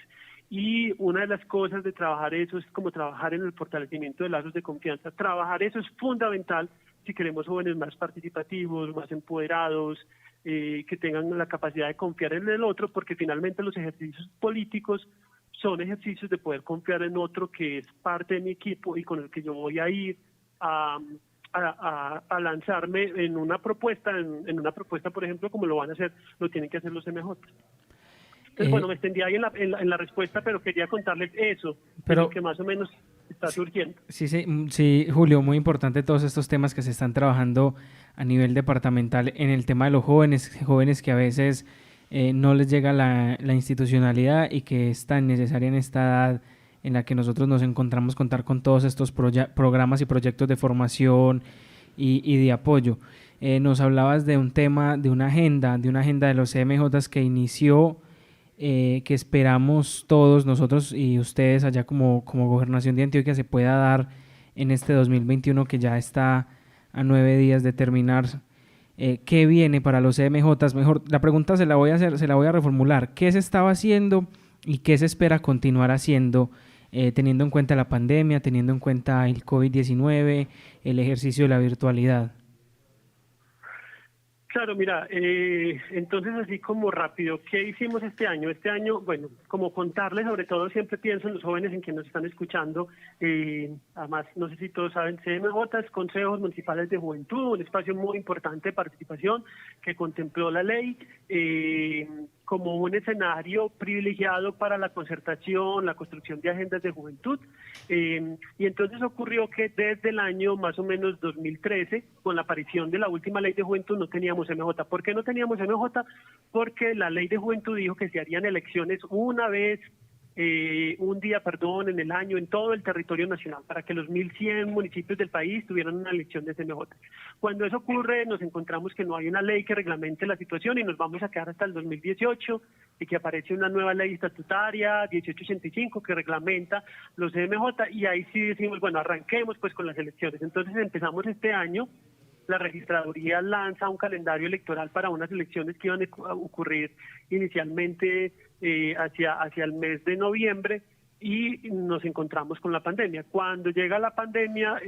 Y una de las cosas de trabajar eso es como trabajar en el fortalecimiento de lazos de confianza. Trabajar eso es fundamental si queremos jóvenes más participativos, más empoderados, que tengan la capacidad de confiar en el otro, porque finalmente los ejercicios políticos son ejercicios de poder confiar en otro que es parte de mi equipo y con el que yo voy a ir a lanzarme en una propuesta, por ejemplo, como lo van a hacer, lo tienen que hacer los MJ. Entonces, bueno, me extendí ahí en la respuesta, pero quería contarles eso, pero lo que más o menos está surgiendo. Sí, Julio, muy importante todos estos temas que se están trabajando a nivel departamental en el tema de los jóvenes que a veces no les llega la institucionalidad y que es tan necesaria en esta edad en la que nosotros nos encontramos, contar con todos estos programas y proyectos de formación y de apoyo. Nos hablabas de un tema, de una agenda de los CMJs que inició, que esperamos todos nosotros y ustedes allá como Gobernación de Antioquia se pueda dar en este 2021 que ya está a 9 días de terminar. ¿Qué viene para los CMJs? Mejor, la pregunta se la voy a reformular. ¿Qué se estaba haciendo y qué se espera continuar haciendo, teniendo en cuenta la pandemia, teniendo en cuenta el COVID-19, el ejercicio de la virtualidad? Claro, mira, entonces así como rápido, ¿qué hicimos este año? Este año, bueno, como contarles, sobre todo siempre pienso en los jóvenes en que nos están escuchando, además, no sé si todos saben, CMJ es Consejos Municipales de Juventud, un espacio muy importante de participación que contempló la ley como un escenario privilegiado para la concertación, la construcción de agendas de juventud, y entonces ocurrió que desde el año más o menos 2013, con la aparición de la última ley de juventud, no teníamos MJ. ¿Por qué no teníamos MJ? Porque la ley de juventud dijo que se harían elecciones un día, en el año, en todo el territorio nacional, para que los 1.100 municipios del país tuvieran una elección de CMJ. Cuando eso ocurre, nos encontramos que no hay una ley que reglamente la situación y nos vamos a quedar hasta el 2018 y que aparece una nueva ley estatutaria, 1885, que reglamenta los CMJ, y ahí sí decimos, bueno, arranquemos pues con las elecciones. Entonces empezamos este año. La registraduría lanza un calendario electoral para unas elecciones que iban a ocurrir inicialmente hacia el mes de noviembre, y nos encontramos con la pandemia. Cuando llega la pandemia,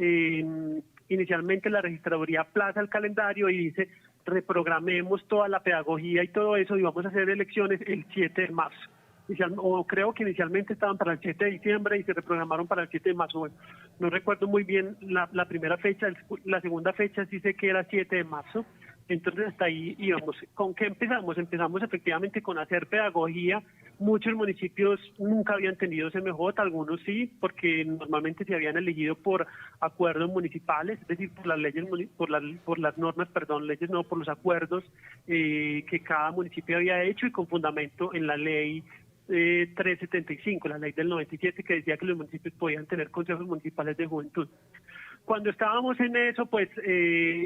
inicialmente la registraduría aplaza el calendario y dice, reprogramemos toda la pedagogía y todo eso y vamos a hacer elecciones el 7 de marzo. O creo que inicialmente estaban para el 7 de diciembre y se reprogramaron para el 7 de marzo. Bueno, no recuerdo muy bien la primera fecha, la segunda fecha sí sé que era 7 de marzo. Entonces hasta ahí íbamos. ¿Con qué empezamos? Empezamos efectivamente con hacer pedagogía. Muchos municipios nunca habían tenido CMJ, algunos sí, porque normalmente se habían elegido por acuerdos municipales, es decir, por las leyes, por las normas, leyes no, por los acuerdos que cada municipio había hecho y con fundamento en la ley 375, la ley del 97, que decía que los municipios podían tener consejos municipales de juventud. Cuando estábamos en eso, pues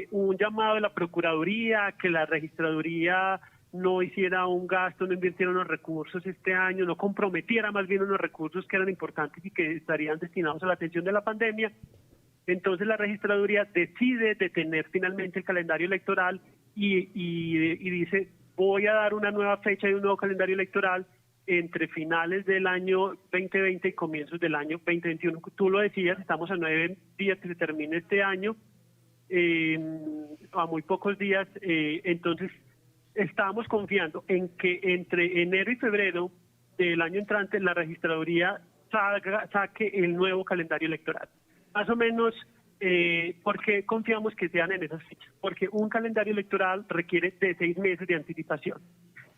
un llamado de la Procuraduría, que la Registraduría no hiciera un gasto, no invirtiera unos recursos este año, no comprometiera más bien unos recursos que eran importantes y que estarían destinados a la atención de la pandemia. Entonces la Registraduría decide detener finalmente el calendario electoral y dice, voy a dar una nueva fecha y un nuevo calendario electoral entre finales del año 2020 y comienzos del año 2021. Tú lo decías, estamos a 9 días que se termine este año, a muy pocos días, entonces estábamos confiando en que entre enero y febrero del año entrante la Registraduría saque el nuevo calendario electoral. Más o menos, ¿por qué confiamos que sean en esas fechas? Porque un calendario electoral requiere de 6 meses de anticipación.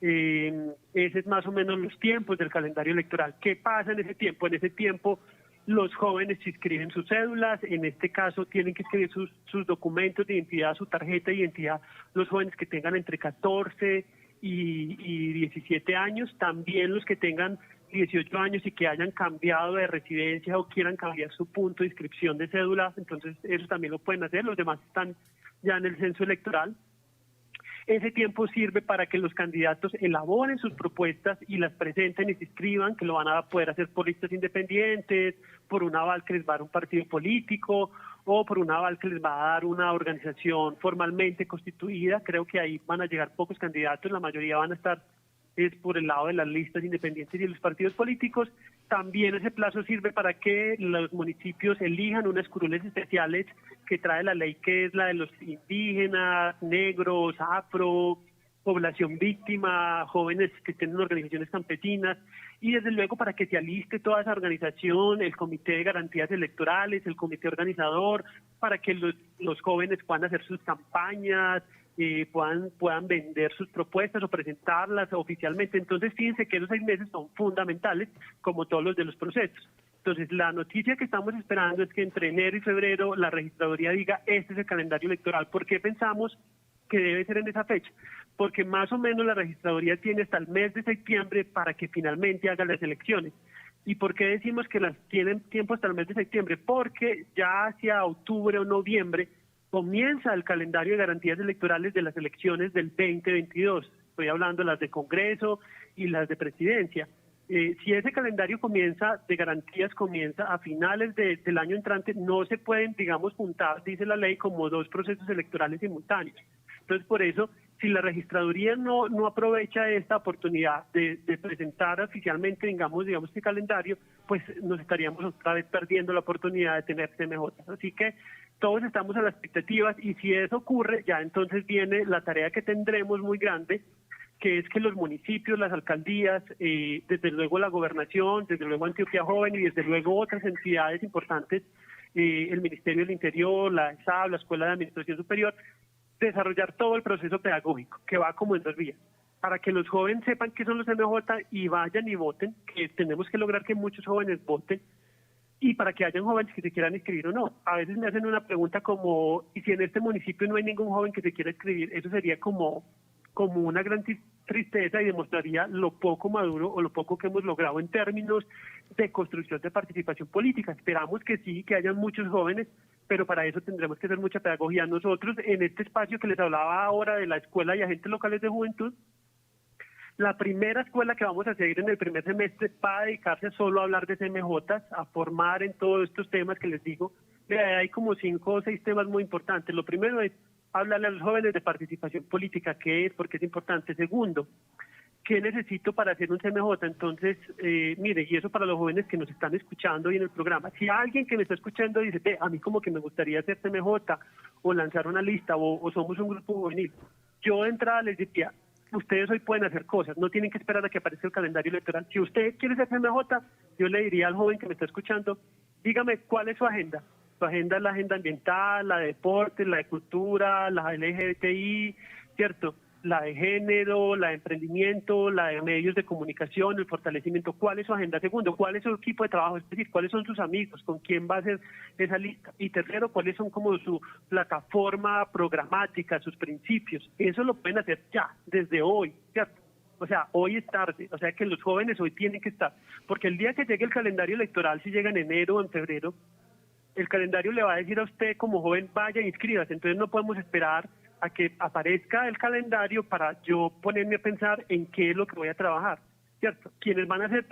Ese es más o menos los tiempos del calendario electoral. ¿Qué pasa en ese tiempo? En ese tiempo los jóvenes inscriben sus cédulas, en este caso tienen que escribir sus documentos de identidad, su tarjeta de identidad, los jóvenes que tengan entre 14 y 17 años, también los que tengan 18 años y que hayan cambiado de residencia o quieran cambiar su punto de inscripción de cédula, entonces eso también lo pueden hacer, los demás están ya en el censo electoral. Ese tiempo sirve para que los candidatos elaboren sus propuestas y las presenten y se inscriban, que lo van a poder hacer por listas independientes, por un aval que les va a dar un partido político o por un aval que les va a dar una organización formalmente constituida. Creo que ahí van a llegar pocos candidatos, la mayoría van a estar por el lado de las listas independientes y de los partidos políticos. También ese plazo sirve para que los municipios elijan unas curules especiales que trae la ley, que es la de los indígenas, negros, afro, población víctima, jóvenes que tienen organizaciones campesinas, y desde luego para que se aliste toda esa organización, el Comité de Garantías Electorales, el comité organizador, para que los jóvenes puedan hacer sus campañas, puedan vender sus propuestas o presentarlas oficialmente. Entonces fíjense que esos 6 meses son fundamentales, como todos los de los procesos. Entonces la noticia que estamos esperando es que entre enero y febrero la Registraduría diga, este es el calendario electoral. ¿Por qué pensamos que debe ser en esa fecha? Porque más o menos la Registraduría tiene hasta el mes de septiembre para que finalmente haga las elecciones. ¿Y por qué decimos que las tienen tiempo hasta el mes de septiembre? Porque ya hacia octubre o noviembre comienza el calendario de garantías electorales de las elecciones del 2022. Estoy hablando de las de Congreso y las de Presidencia. Si ese calendario de garantías comienza a finales del año entrante, no se pueden, digamos, juntar, dice la ley, como 2 procesos electorales simultáneos. Entonces, por eso, si la Registraduría no aprovecha esta oportunidad de presentar oficialmente, digamos, este calendario, pues nos estaríamos otra vez perdiendo la oportunidad de tener CMJ. Así que Todos estamos a las expectativas y si eso ocurre, ya entonces viene la tarea que tendremos muy grande, que es que los municipios, las alcaldías, desde luego la gobernación, desde luego Antioquia Joven y desde luego otras entidades importantes, el Ministerio del Interior, la ESAB, la Escuela de Administración Superior, desarrollar todo el proceso pedagógico, que va como en 2 vías, para que los jóvenes sepan qué son los MJ y vayan y voten, que tenemos que lograr que muchos jóvenes voten, y para que hayan jóvenes que se quieran inscribir o no. A veces me hacen una pregunta como, ¿y si en este municipio no hay ningún joven que se quiera inscribir? Eso sería como una gran tristeza y demostraría lo poco maduro o lo poco que hemos logrado en términos de construcción de participación política. Esperamos que sí, que hayan muchos jóvenes, pero para eso tendremos que hacer mucha pedagogía. Nosotros, en este espacio que les hablaba ahora de la Escuela y Agentes Locales de Juventud, la primera escuela que vamos a seguir en el primer semestre va a dedicarse solo a hablar de CMJ, a formar en todos estos temas que les digo. Hay como 5 o 6 temas muy importantes. Lo primero es hablarle a los jóvenes de participación política, qué es, por qué es importante. Segundo, ¿qué necesito para hacer un CMJ? Entonces, mire, y eso para los jóvenes que nos están escuchando hoy en el programa. Si alguien que me está escuchando dice, a mí como que me gustaría hacer CMJ o lanzar una lista o somos un grupo juvenil, yo de entrada les diría, ustedes hoy pueden hacer cosas, no tienen que esperar a que aparezca el calendario electoral. Si usted quiere ser CMJ, yo le diría al joven que me está escuchando, dígame cuál es su agenda. Su agenda es la agenda ambiental, la de deportes, la de cultura, la LGBTI, ¿cierto? La de género, la de emprendimiento, la de medios de comunicación, el fortalecimiento. ¿Cuál es su agenda? Segundo, ¿cuál es su equipo de trabajo? Es decir, ¿cuáles son sus amigos? ¿Con quién va a hacer esa lista? Y tercero, ¿cuáles son como su plataforma programática, sus principios? Eso lo pueden hacer ya, desde hoy, ¿cierto? O sea, hoy es tarde, o sea que los jóvenes hoy tienen que estar, porque el día que llegue el calendario electoral, si llega en enero o en febrero, el calendario le va a decir a usted como joven, vaya, inscríbase. Entonces no podemos esperar a que aparezca el calendario para yo ponerme a pensar en qué es lo que voy a trabajar, ¿cierto? Quienes van a ser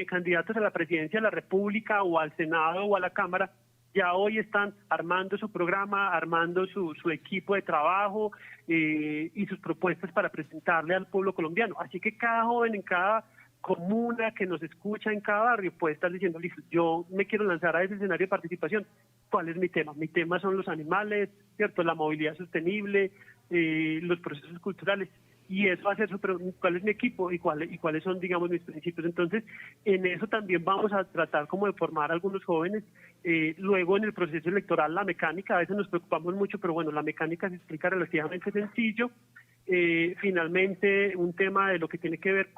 candidatos a la presidencia de la República o al Senado o a la Cámara, ya hoy están armando su programa, armando su equipo de trabajo y sus propuestas para presentarle al pueblo colombiano. Así que cada joven en cada comuna que nos escucha en cada barrio puede estar diciendo, listo, yo me quiero lanzar a ese escenario de participación. ¿Cuál es mi tema? Mi tema son los animales, ¿cierto? La movilidad sostenible, los procesos culturales. Y eso va a ser cuál es mi equipo y cuáles son, digamos, mis principios. Entonces, en eso también vamos a tratar como de formar a algunos jóvenes. Luego, en el proceso electoral, la mecánica, a veces nos preocupamos mucho, pero bueno, la mecánica se explica relativamente sencillo. Finalmente, un tema de lo que tiene que ver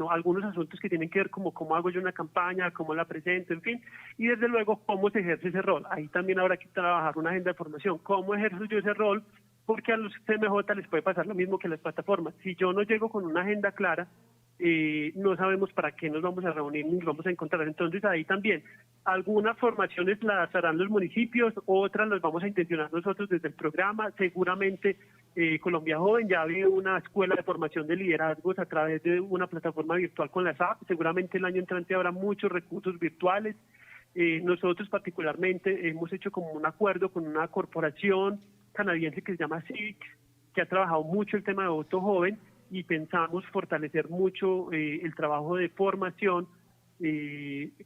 algunos asuntos que tienen que ver como cómo hago yo una campaña, cómo la presento, en fin, y desde luego cómo se ejerce ese rol. Ahí también habrá que trabajar una agenda de formación. ¿Cómo ejerzo yo ese rol? Porque a los CMJ les puede pasar lo mismo que a las plataformas. Si yo no llego con una agenda clara, no sabemos para qué nos vamos a reunir ni nos vamos a encontrar. Entonces ahí también algunas formaciones las harán los municipios, otras las vamos a intencionar nosotros desde el programa. Seguramente Colombia Joven ya ha habido una escuela de formación de liderazgos a través de una plataforma virtual con la SAP. Seguramente el año entrante habrá muchos recursos virtuales. Nosotros particularmente hemos hecho como un acuerdo con una corporación canadiense que se llama Civic, que ha trabajado mucho el tema de voto joven, y pensamos fortalecer mucho el trabajo de formación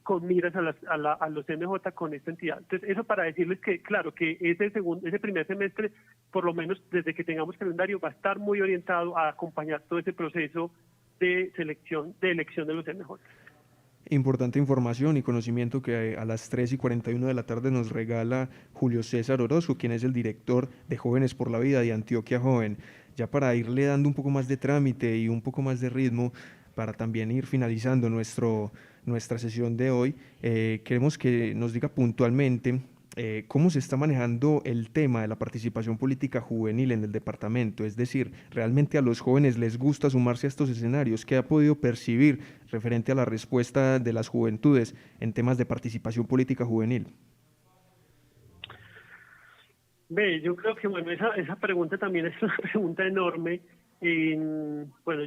con miras a los MJ con esta entidad. Entonces, eso para decirles que, claro, que ese primer semestre, por lo menos desde que tengamos calendario, va a estar muy orientado a acompañar todo ese proceso de elección de los MJ. Importante información y conocimiento que a las 3:41 de la tarde nos regala Julio César Orozco, quien es el director de Jóvenes por la Vida de Antioquia Joven. Ya para irle dando un poco más de trámite y un poco más de ritmo, para también ir finalizando nuestra sesión de hoy, queremos que nos diga puntualmente cómo se está manejando el tema de la participación política juvenil en el departamento. Es decir, ¿realmente a los jóvenes les gusta sumarse a estos escenarios? ¿Qué ha podido percibir referente a la respuesta de las juventudes en temas de participación política juvenil? Yo creo que esa pregunta también es una pregunta enorme.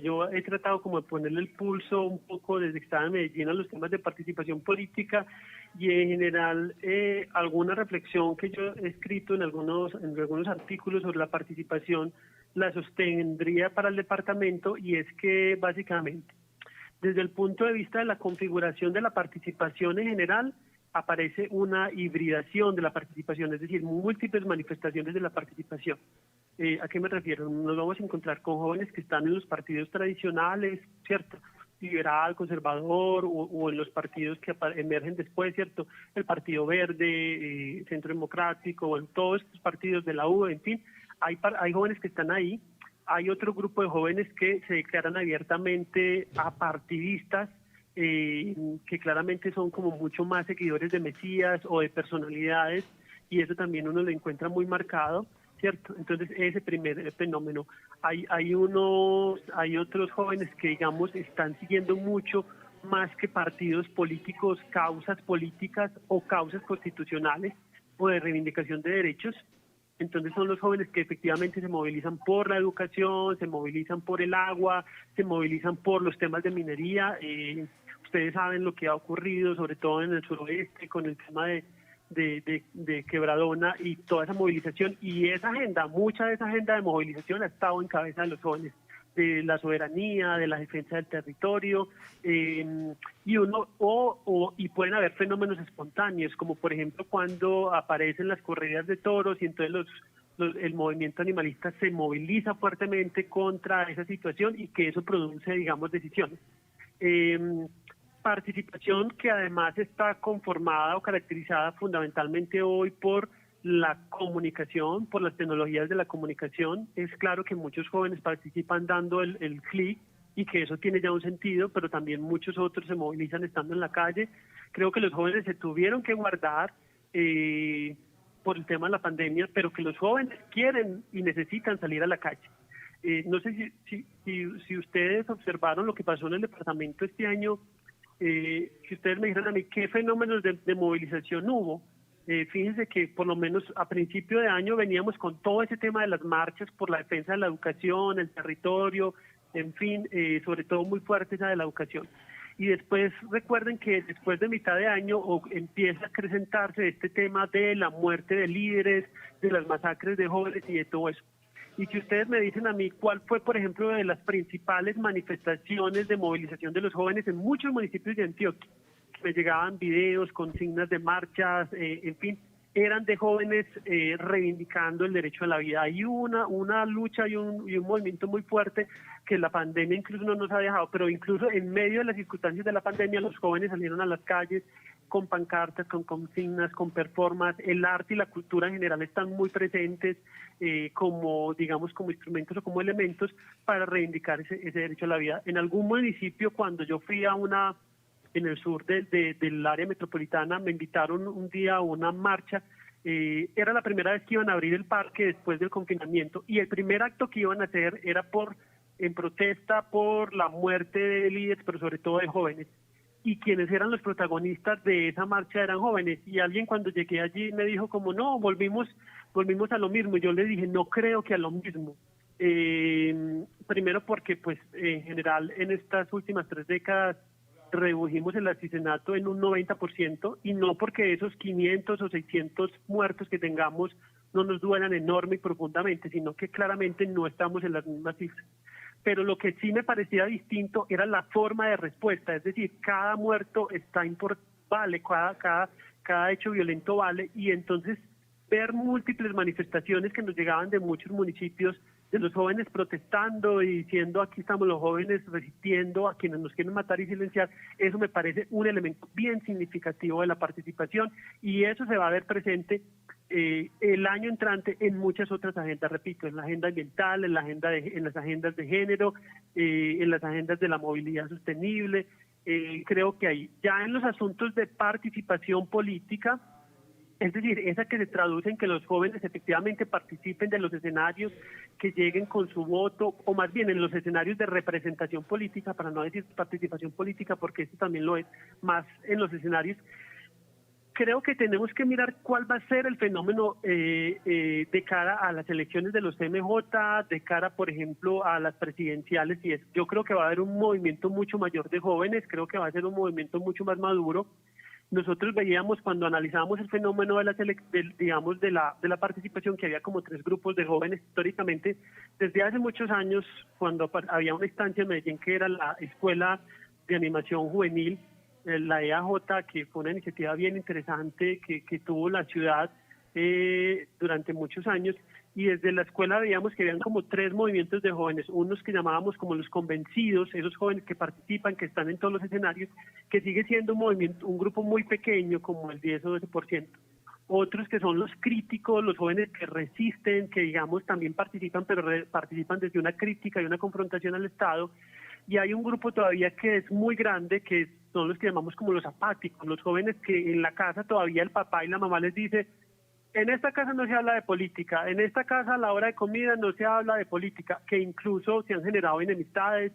Yo he tratado como de ponerle el pulso un poco desde que estaba en Medellín a los temas de participación política, y en general alguna reflexión que yo he escrito en algunos artículos sobre la participación la sostendría para el departamento, y es que básicamente desde el punto de vista de la configuración de la participación en general aparece una hibridación de la participación, es decir, múltiples manifestaciones de la participación. ¿A qué me refiero? Nos vamos a encontrar con jóvenes que están en los partidos tradicionales, ¿cierto?, liberal, conservador, o en los partidos que emergen después, ¿cierto?, el Partido Verde, Centro Democrático, o en todos estos partidos de la U, en fin, hay jóvenes que están ahí. Hay otro grupo de jóvenes que se declaran abiertamente apartidistas, que claramente son como mucho más seguidores de Mesías o de personalidades, y eso también uno lo encuentra muy marcado, ¿cierto? Entonces, ese primer fenómeno. Hay otros jóvenes que, digamos, están siguiendo mucho más que partidos políticos, causas políticas o causas constitucionales o de reivindicación de derechos. Entonces son los jóvenes que efectivamente se movilizan por la educación, se movilizan por el agua, se movilizan por los temas de minería. Ustedes saben lo que ha ocurrido, sobre todo en el suroeste, con el tema de Quebradona y toda esa movilización. Y esa agenda, mucha de esa agenda de movilización ha estado en cabeza de los jóvenes, de la soberanía, de la defensa del territorio, y pueden haber fenómenos espontáneos, como por ejemplo cuando aparecen las corridas de toros y entonces el movimiento animalista se moviliza fuertemente contra esa situación y que eso produce, digamos, decisiones. Participación que además está conformada o caracterizada fundamentalmente hoy por la comunicación, por las tecnologías de la comunicación. Es claro que muchos jóvenes participan dando el clic y que eso tiene ya un sentido, pero también muchos otros se movilizan estando en la calle. Creo que los jóvenes se tuvieron que guardar por el tema de la pandemia, pero que los jóvenes quieren y necesitan salir a la calle. No sé si ustedes observaron lo que pasó en el departamento este año, si ustedes me dijeran a mí qué fenómenos de movilización hubo. Fíjense que por lo menos a principio de año veníamos con todo ese tema de las marchas por la defensa de la educación, el territorio, en fin, sobre todo muy fuerte esa de la educación. Y después recuerden que después de mitad de año empieza a acrecentarse este tema de la muerte de líderes, de las masacres de jóvenes y de todo eso. Y si ustedes me dicen a mí cuál fue, por ejemplo, de las principales manifestaciones de movilización de los jóvenes en muchos municipios de Antioquia, me llegaban videos, consignas de marchas, en fin, eran de jóvenes reivindicando el derecho a la vida. Hay una lucha y un movimiento muy fuerte que la pandemia incluso no nos ha dejado, pero incluso en medio de las circunstancias de la pandemia los jóvenes salieron a las calles con pancartas, con consignas, con performance. El arte y la cultura en general están muy presentes como instrumentos o como elementos para reivindicar ese derecho a la vida. En algún municipio, cuando yo fui en el sur del área metropolitana, me invitaron un día a una marcha. Era la primera vez que iban a abrir el parque después del confinamiento y el primer acto que iban a hacer era en protesta por la muerte de líderes, pero sobre todo de jóvenes. Y quienes eran los protagonistas de esa marcha eran jóvenes. Y alguien cuando llegué allí me dijo como, no, volvimos a lo mismo. Y yo le dije, no creo que a lo mismo. Primero porque, pues, en general, en estas últimas 3 décadas, redujimos el asesinato en un 90%, y no porque esos 500 o 600 muertos que tengamos no nos duelan enorme y profundamente, sino que claramente no estamos en las mismas cifras. Pero lo que sí me parecía distinto era la forma de respuesta, es decir, cada muerto vale, cada hecho violento vale, y entonces ver múltiples manifestaciones que nos llegaban de muchos municipios, de los jóvenes protestando y diciendo aquí estamos los jóvenes resistiendo a quienes nos quieren matar y silenciar, eso me parece un elemento bien significativo de la participación, y eso se va a ver presente el año entrante en muchas otras agendas, repito, en la agenda ambiental, en las agendas de género, en las agendas de la movilidad sostenible. Creo que ahí, ya en los asuntos de participación política, es decir, esa que se traduce en que los jóvenes efectivamente participen de los escenarios, que lleguen con su voto, o más bien en los escenarios de representación política, para no decir participación política, porque esto también lo es, más en los escenarios. Creo que tenemos que mirar cuál va a ser el fenómeno de cara a las elecciones de los MJ, de cara, por ejemplo, a las presidenciales, y yo creo que va a haber un movimiento mucho mayor de jóvenes, creo que va a ser un movimiento mucho más maduro. Nosotros veíamos cuando analizábamos el fenómeno de la participación, que había como 3 grupos de jóvenes históricamente, desde hace muchos años, cuando había una instancia en Medellín que era la Escuela de Animación Juvenil, la EAJ, que fue una iniciativa bien interesante que tuvo la ciudad durante muchos años, y desde la escuela veíamos que habían como 3 movimientos de jóvenes, unos que llamábamos como los convencidos, esos jóvenes que participan, que están en todos los escenarios, que sigue siendo un movimiento, un grupo muy pequeño, como el 10 o 12%. Otros que son los críticos, los jóvenes que resisten, que digamos también participan, pero participan desde una crítica y una confrontación al Estado. Y hay un grupo todavía que es muy grande, que son los que llamamos como los apáticos, los jóvenes que en la casa todavía el papá y la mamá les dice: en esta casa no se habla de política, en esta casa a la hora de comida no se habla de política, que incluso se han generado enemistades,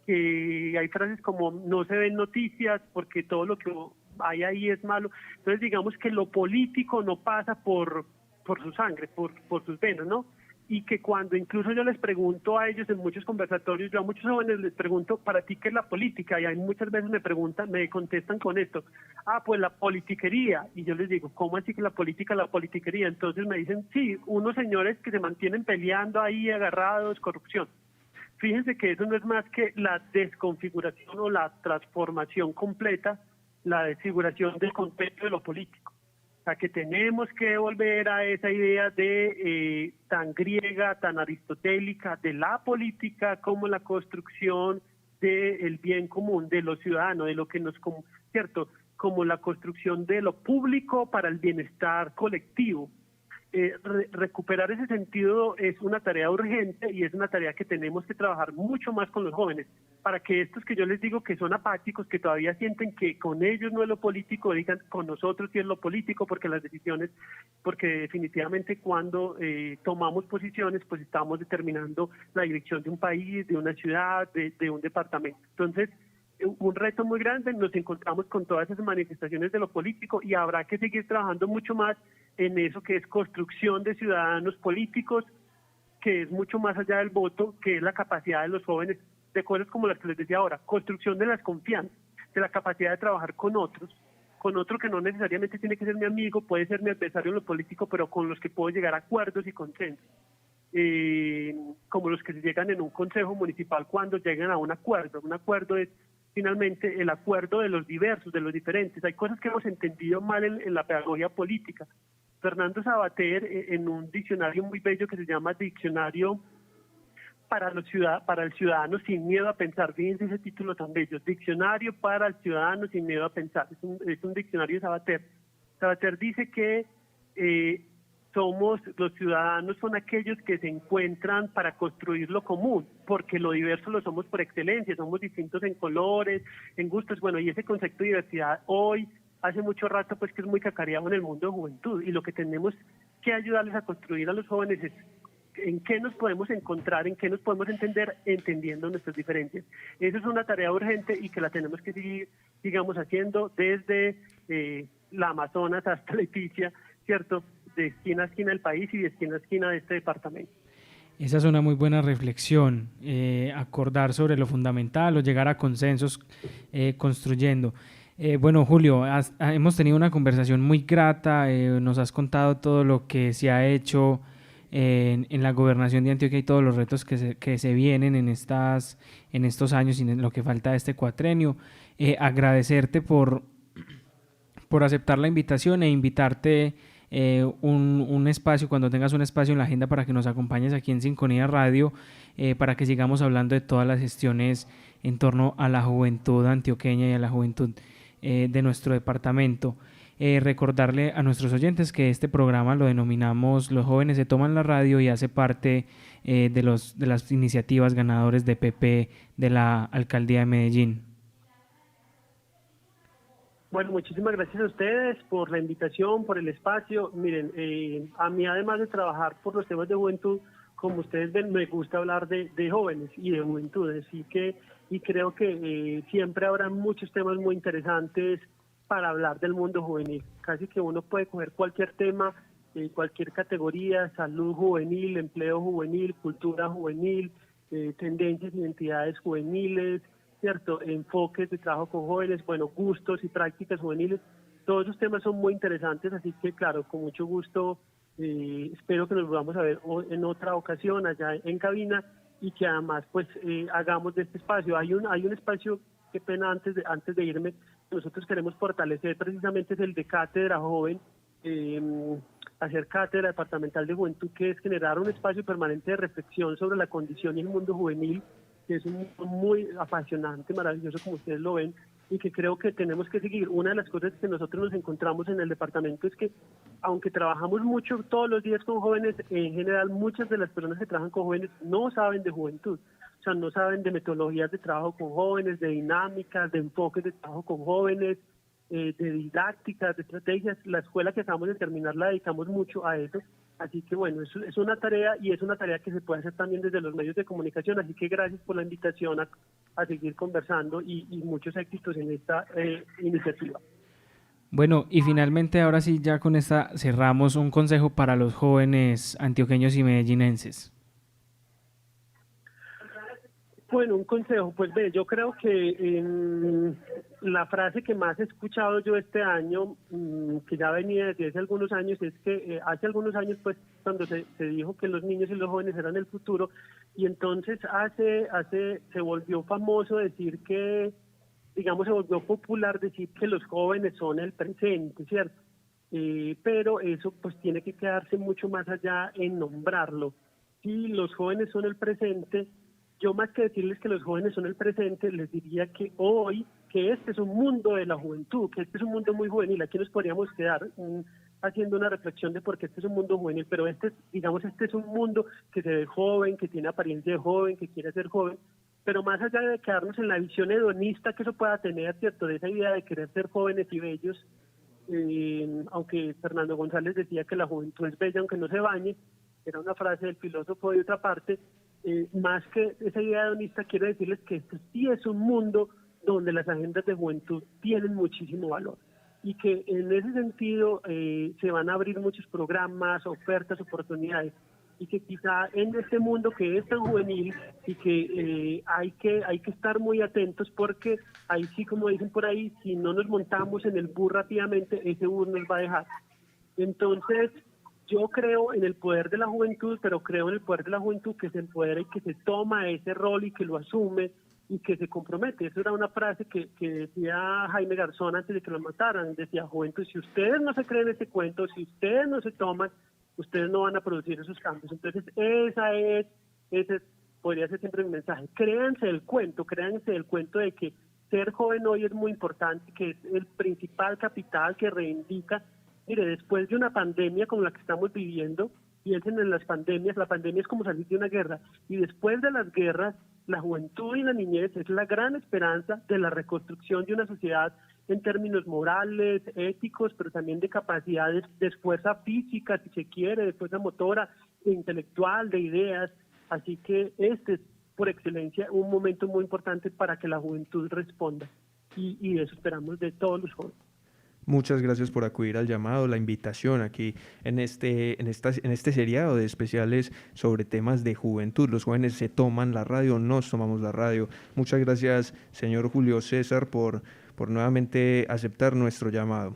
que hay frases como no se ven noticias porque todo lo que hay ahí es malo. Entonces digamos que lo político no pasa por su sangre, por sus venas, ¿no? Y que cuando incluso yo les pregunto a ellos en muchos conversatorios, yo a muchos jóvenes les pregunto: ¿para ti qué es la política? Y hay muchas veces me contestan con esto: pues la politiquería. Y yo les digo: ¿cómo así que la política, la politiquería? Entonces me dicen: sí, unos señores que se mantienen peleando ahí, agarrados, corrupción. Fíjense que eso no es más que la desconfiguración o la transformación completa, la desfiguración del concepto de lo político. O sea, que tenemos que volver a esa idea de tan griega, tan aristotélica, de la política como la construcción del bien común, de los ciudadanos, de lo que nos, ¿cierto? Como la construcción de lo público para el bienestar colectivo. Recuperar ese sentido es una tarea urgente y es una tarea que tenemos que trabajar mucho más con los jóvenes, para que estos que yo les digo que son apáticos, que todavía sienten que con ellos no es lo político, digan: con nosotros sí es lo político, porque las decisiones, porque definitivamente cuando tomamos posiciones, pues estamos determinando la dirección de un país, de una ciudad, de un departamento. Entonces, un reto muy grande, nos encontramos con todas esas manifestaciones de lo político y habrá que seguir trabajando mucho más en eso que es construcción de ciudadanos políticos, que es mucho más allá del voto, que es la capacidad de los jóvenes, de cosas como las que les decía ahora: construcción de las confianzas, de la capacidad de trabajar con otro que no necesariamente tiene que ser mi amigo, puede ser mi adversario en lo político, pero con los que puedo llegar a acuerdos y consensos. Como los que se llegan en un consejo municipal cuando llegan a un acuerdo. Un acuerdo es finalmente el acuerdo de los diversos, de los diferentes. Hay cosas que hemos entendido mal en la pedagogía política. Fernando Sabater, en un diccionario muy bello que se llama Diccionario para el ciudadano sin miedo a pensar, fíjense ese título tan bello: Diccionario para el ciudadano sin miedo a pensar. Es un diccionario de Sabater. Sabater dice que los ciudadanos son aquellos que se encuentran para construir lo común, porque lo diverso lo somos por excelencia, somos distintos en colores, en gustos, bueno, y ese concepto de diversidad hoy, hace mucho rato, pues que es muy cacareado en el mundo de juventud, y lo que tenemos que ayudarles a construir a los jóvenes es en qué nos podemos encontrar, en qué nos podemos entender, entendiendo nuestras diferencias. Esa es una tarea urgente y que la tenemos que seguir, digamos, haciendo desde la Amazonas hasta Leticia, ¿cierto?, de esquina a esquina del país y de esquina a esquina de este departamento. Esa es una muy buena reflexión, acordar sobre lo fundamental o llegar a consensos construyendo. Bueno, Julio, hemos tenido una conversación muy grata, nos has contado todo lo que se ha hecho en la gobernación de Antioquia y todos los retos que se vienen en estos años y en lo que falta de este cuatrenio. Agradecerte por aceptar la invitación e invitarte un espacio, cuando tengas un espacio en la agenda, para que nos acompañes aquí en Sinfonía Radio, para que sigamos hablando de todas las gestiones en torno a la juventud antioqueña y a la juventud de nuestro departamento. Recordarle a nuestros oyentes que este programa lo denominamos Los Jóvenes se Toman la Radio y hace parte de las iniciativas ganadores de PP de la Alcaldía de Medellín. Bueno, muchísimas gracias a ustedes por la invitación, por el espacio. Miren, a mí, además de trabajar por los temas de juventud, como ustedes ven, me gusta hablar de jóvenes y de juventudes, y creo que siempre habrá muchos temas muy interesantes para hablar del mundo juvenil. Casi que uno puede coger cualquier tema, cualquier categoría: salud juvenil, empleo juvenil, cultura juvenil, tendencias, identidades juveniles, ¿cierto?, enfoques de trabajo con jóvenes, bueno, gustos y prácticas juveniles. Todos esos temas son muy interesantes, así que claro, con mucho gusto espero que nos volvamos a ver en otra ocasión allá en cabina, y que además pues hagamos de este espacio. Hay un espacio, qué pena antes de irme, nosotros queremos fortalecer precisamente es el de Cátedra Joven, hacer cátedra departamental de juventud, que es generar un espacio permanente de reflexión sobre la condición y el mundo juvenil, que es un mundo muy apasionante, maravilloso, como ustedes lo ven, y que creo que tenemos que seguir. Una de las cosas que nosotros nos encontramos en el departamento es que, aunque trabajamos mucho todos los días con jóvenes, en general muchas de las personas que trabajan con jóvenes no saben de juventud. O sea, no saben de metodologías de trabajo con jóvenes, de dinámicas, de enfoques de trabajo con jóvenes, de didácticas, de estrategias. La escuela que acabamos de terminar la dedicamos mucho a eso. Así que bueno, es una tarea, y es una tarea que se puede hacer también desde los medios de comunicación. Así que gracias por la invitación a seguir conversando y muchos éxitos en esta iniciativa. Bueno, y finalmente ahora sí, ya con esta cerramos, un consejo para los jóvenes antioqueños y medellinenses. Bueno, un consejo, pues ve, yo creo que la frase que más he escuchado yo este año, que ya venía desde hace algunos años, es que hace algunos años, pues, cuando se dijo que los niños y los jóvenes eran el futuro, y entonces se volvió famoso decir que, digamos, se volvió popular decir que los jóvenes son el presente, ¿cierto? Pero eso pues tiene que quedarse mucho más allá en nombrarlo. Si los jóvenes son el presente, yo más que decirles que los jóvenes son el presente, les diría que hoy, que este es un mundo de la juventud, que este es un mundo muy juvenil. Aquí nos podríamos quedar haciendo una reflexión de por qué este es un mundo juvenil, pero este es un mundo que se ve joven, que tiene apariencia de joven, que quiere ser joven, pero más allá de quedarnos en la visión hedonista que eso pueda tener, ¿cierto?, de esa idea de querer ser jóvenes y bellos, aunque Fernando González decía que la juventud es bella aunque no se bañe, era una frase del filósofo de otra parte. Más que esa idea hedonista, quiero decirles que este sí es un mundo donde las agendas de juventud tienen muchísimo valor, y que en ese sentido se van a abrir muchos programas, ofertas, oportunidades, y que quizá en este mundo que es tan juvenil y que hay que estar muy atentos, porque ahí sí, como dicen por ahí, si no nos montamos en el bus rápidamente, ese bus nos va a dejar. Entonces, yo creo en el poder de la juventud, pero creo en el poder de la juventud que se empodera y que se toma ese rol y que lo asume y que se compromete. Esa era una frase que decía Jaime Garzón antes de que lo mataran. Decía: juventud, si ustedes no se creen ese cuento, si ustedes no se toman, ustedes no van a producir esos cambios. Entonces, ese podría ser siempre mi mensaje. Créanse el cuento de que ser joven hoy es muy importante, que es el principal capital que reivindica. Mire, después de una pandemia como la que estamos viviendo, piensen en las pandemias, la pandemia es como salir de una guerra, y después de las guerras, la juventud y la niñez es la gran esperanza de la reconstrucción de una sociedad en términos morales, éticos, pero también de capacidades de fuerza física, si se quiere, de fuerza motora, de intelectual, de ideas. Así que este es, por excelencia, un momento muy importante para que la juventud responda, y eso esperamos de todos los jóvenes. Muchas gracias por acudir al llamado, la invitación aquí en este seriado de especiales sobre temas de juventud. Los jóvenes se toman la radio, nos tomamos la radio. Muchas gracias, señor Julio César, por nuevamente aceptar nuestro llamado.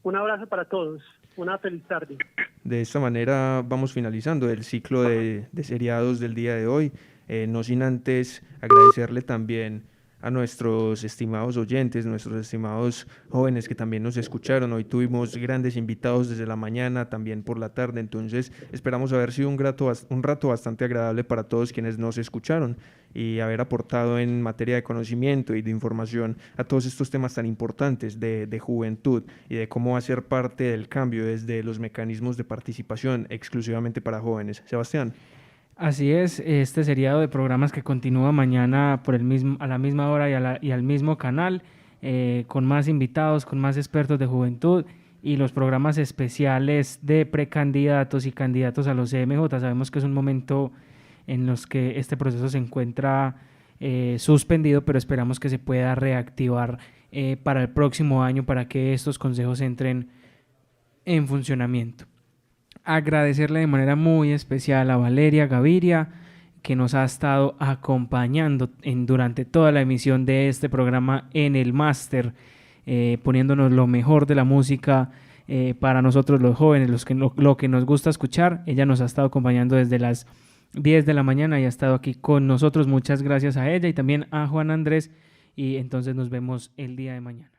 Un abrazo para todos, una feliz tarde. De esta manera vamos finalizando el ciclo de seriados del día de hoy, no sin antes agradecerle también a nuestros estimados oyentes, nuestros estimados jóvenes que también nos escucharon. Hoy tuvimos grandes invitados desde la mañana, también por la tarde, entonces esperamos haber sido un rato bastante agradable para todos quienes nos escucharon y haber aportado en materia de conocimiento y de información a todos estos temas tan importantes de juventud y de cómo hacer parte del cambio desde los mecanismos de participación exclusivamente para jóvenes. Sebastián. Así es, este seriado de programas que continúa mañana a la misma hora y al mismo canal, con más invitados, con más expertos de juventud, y los programas especiales de precandidatos y candidatos a los CMJ. Sabemos que es un momento en los que este proceso se encuentra suspendido, pero esperamos que se pueda reactivar para el próximo año, para que estos consejos entren en funcionamiento. Agradecerle de manera muy especial a Valeria Gaviria, que nos ha estado acompañando durante toda la emisión de este programa en el máster, poniéndonos lo mejor de la música para nosotros los jóvenes, lo que nos gusta escuchar. Ella nos ha estado acompañando desde las 10 de la mañana y ha estado aquí con nosotros. Muchas gracias a ella, y también a Juan Andrés y entonces nos vemos el día de mañana.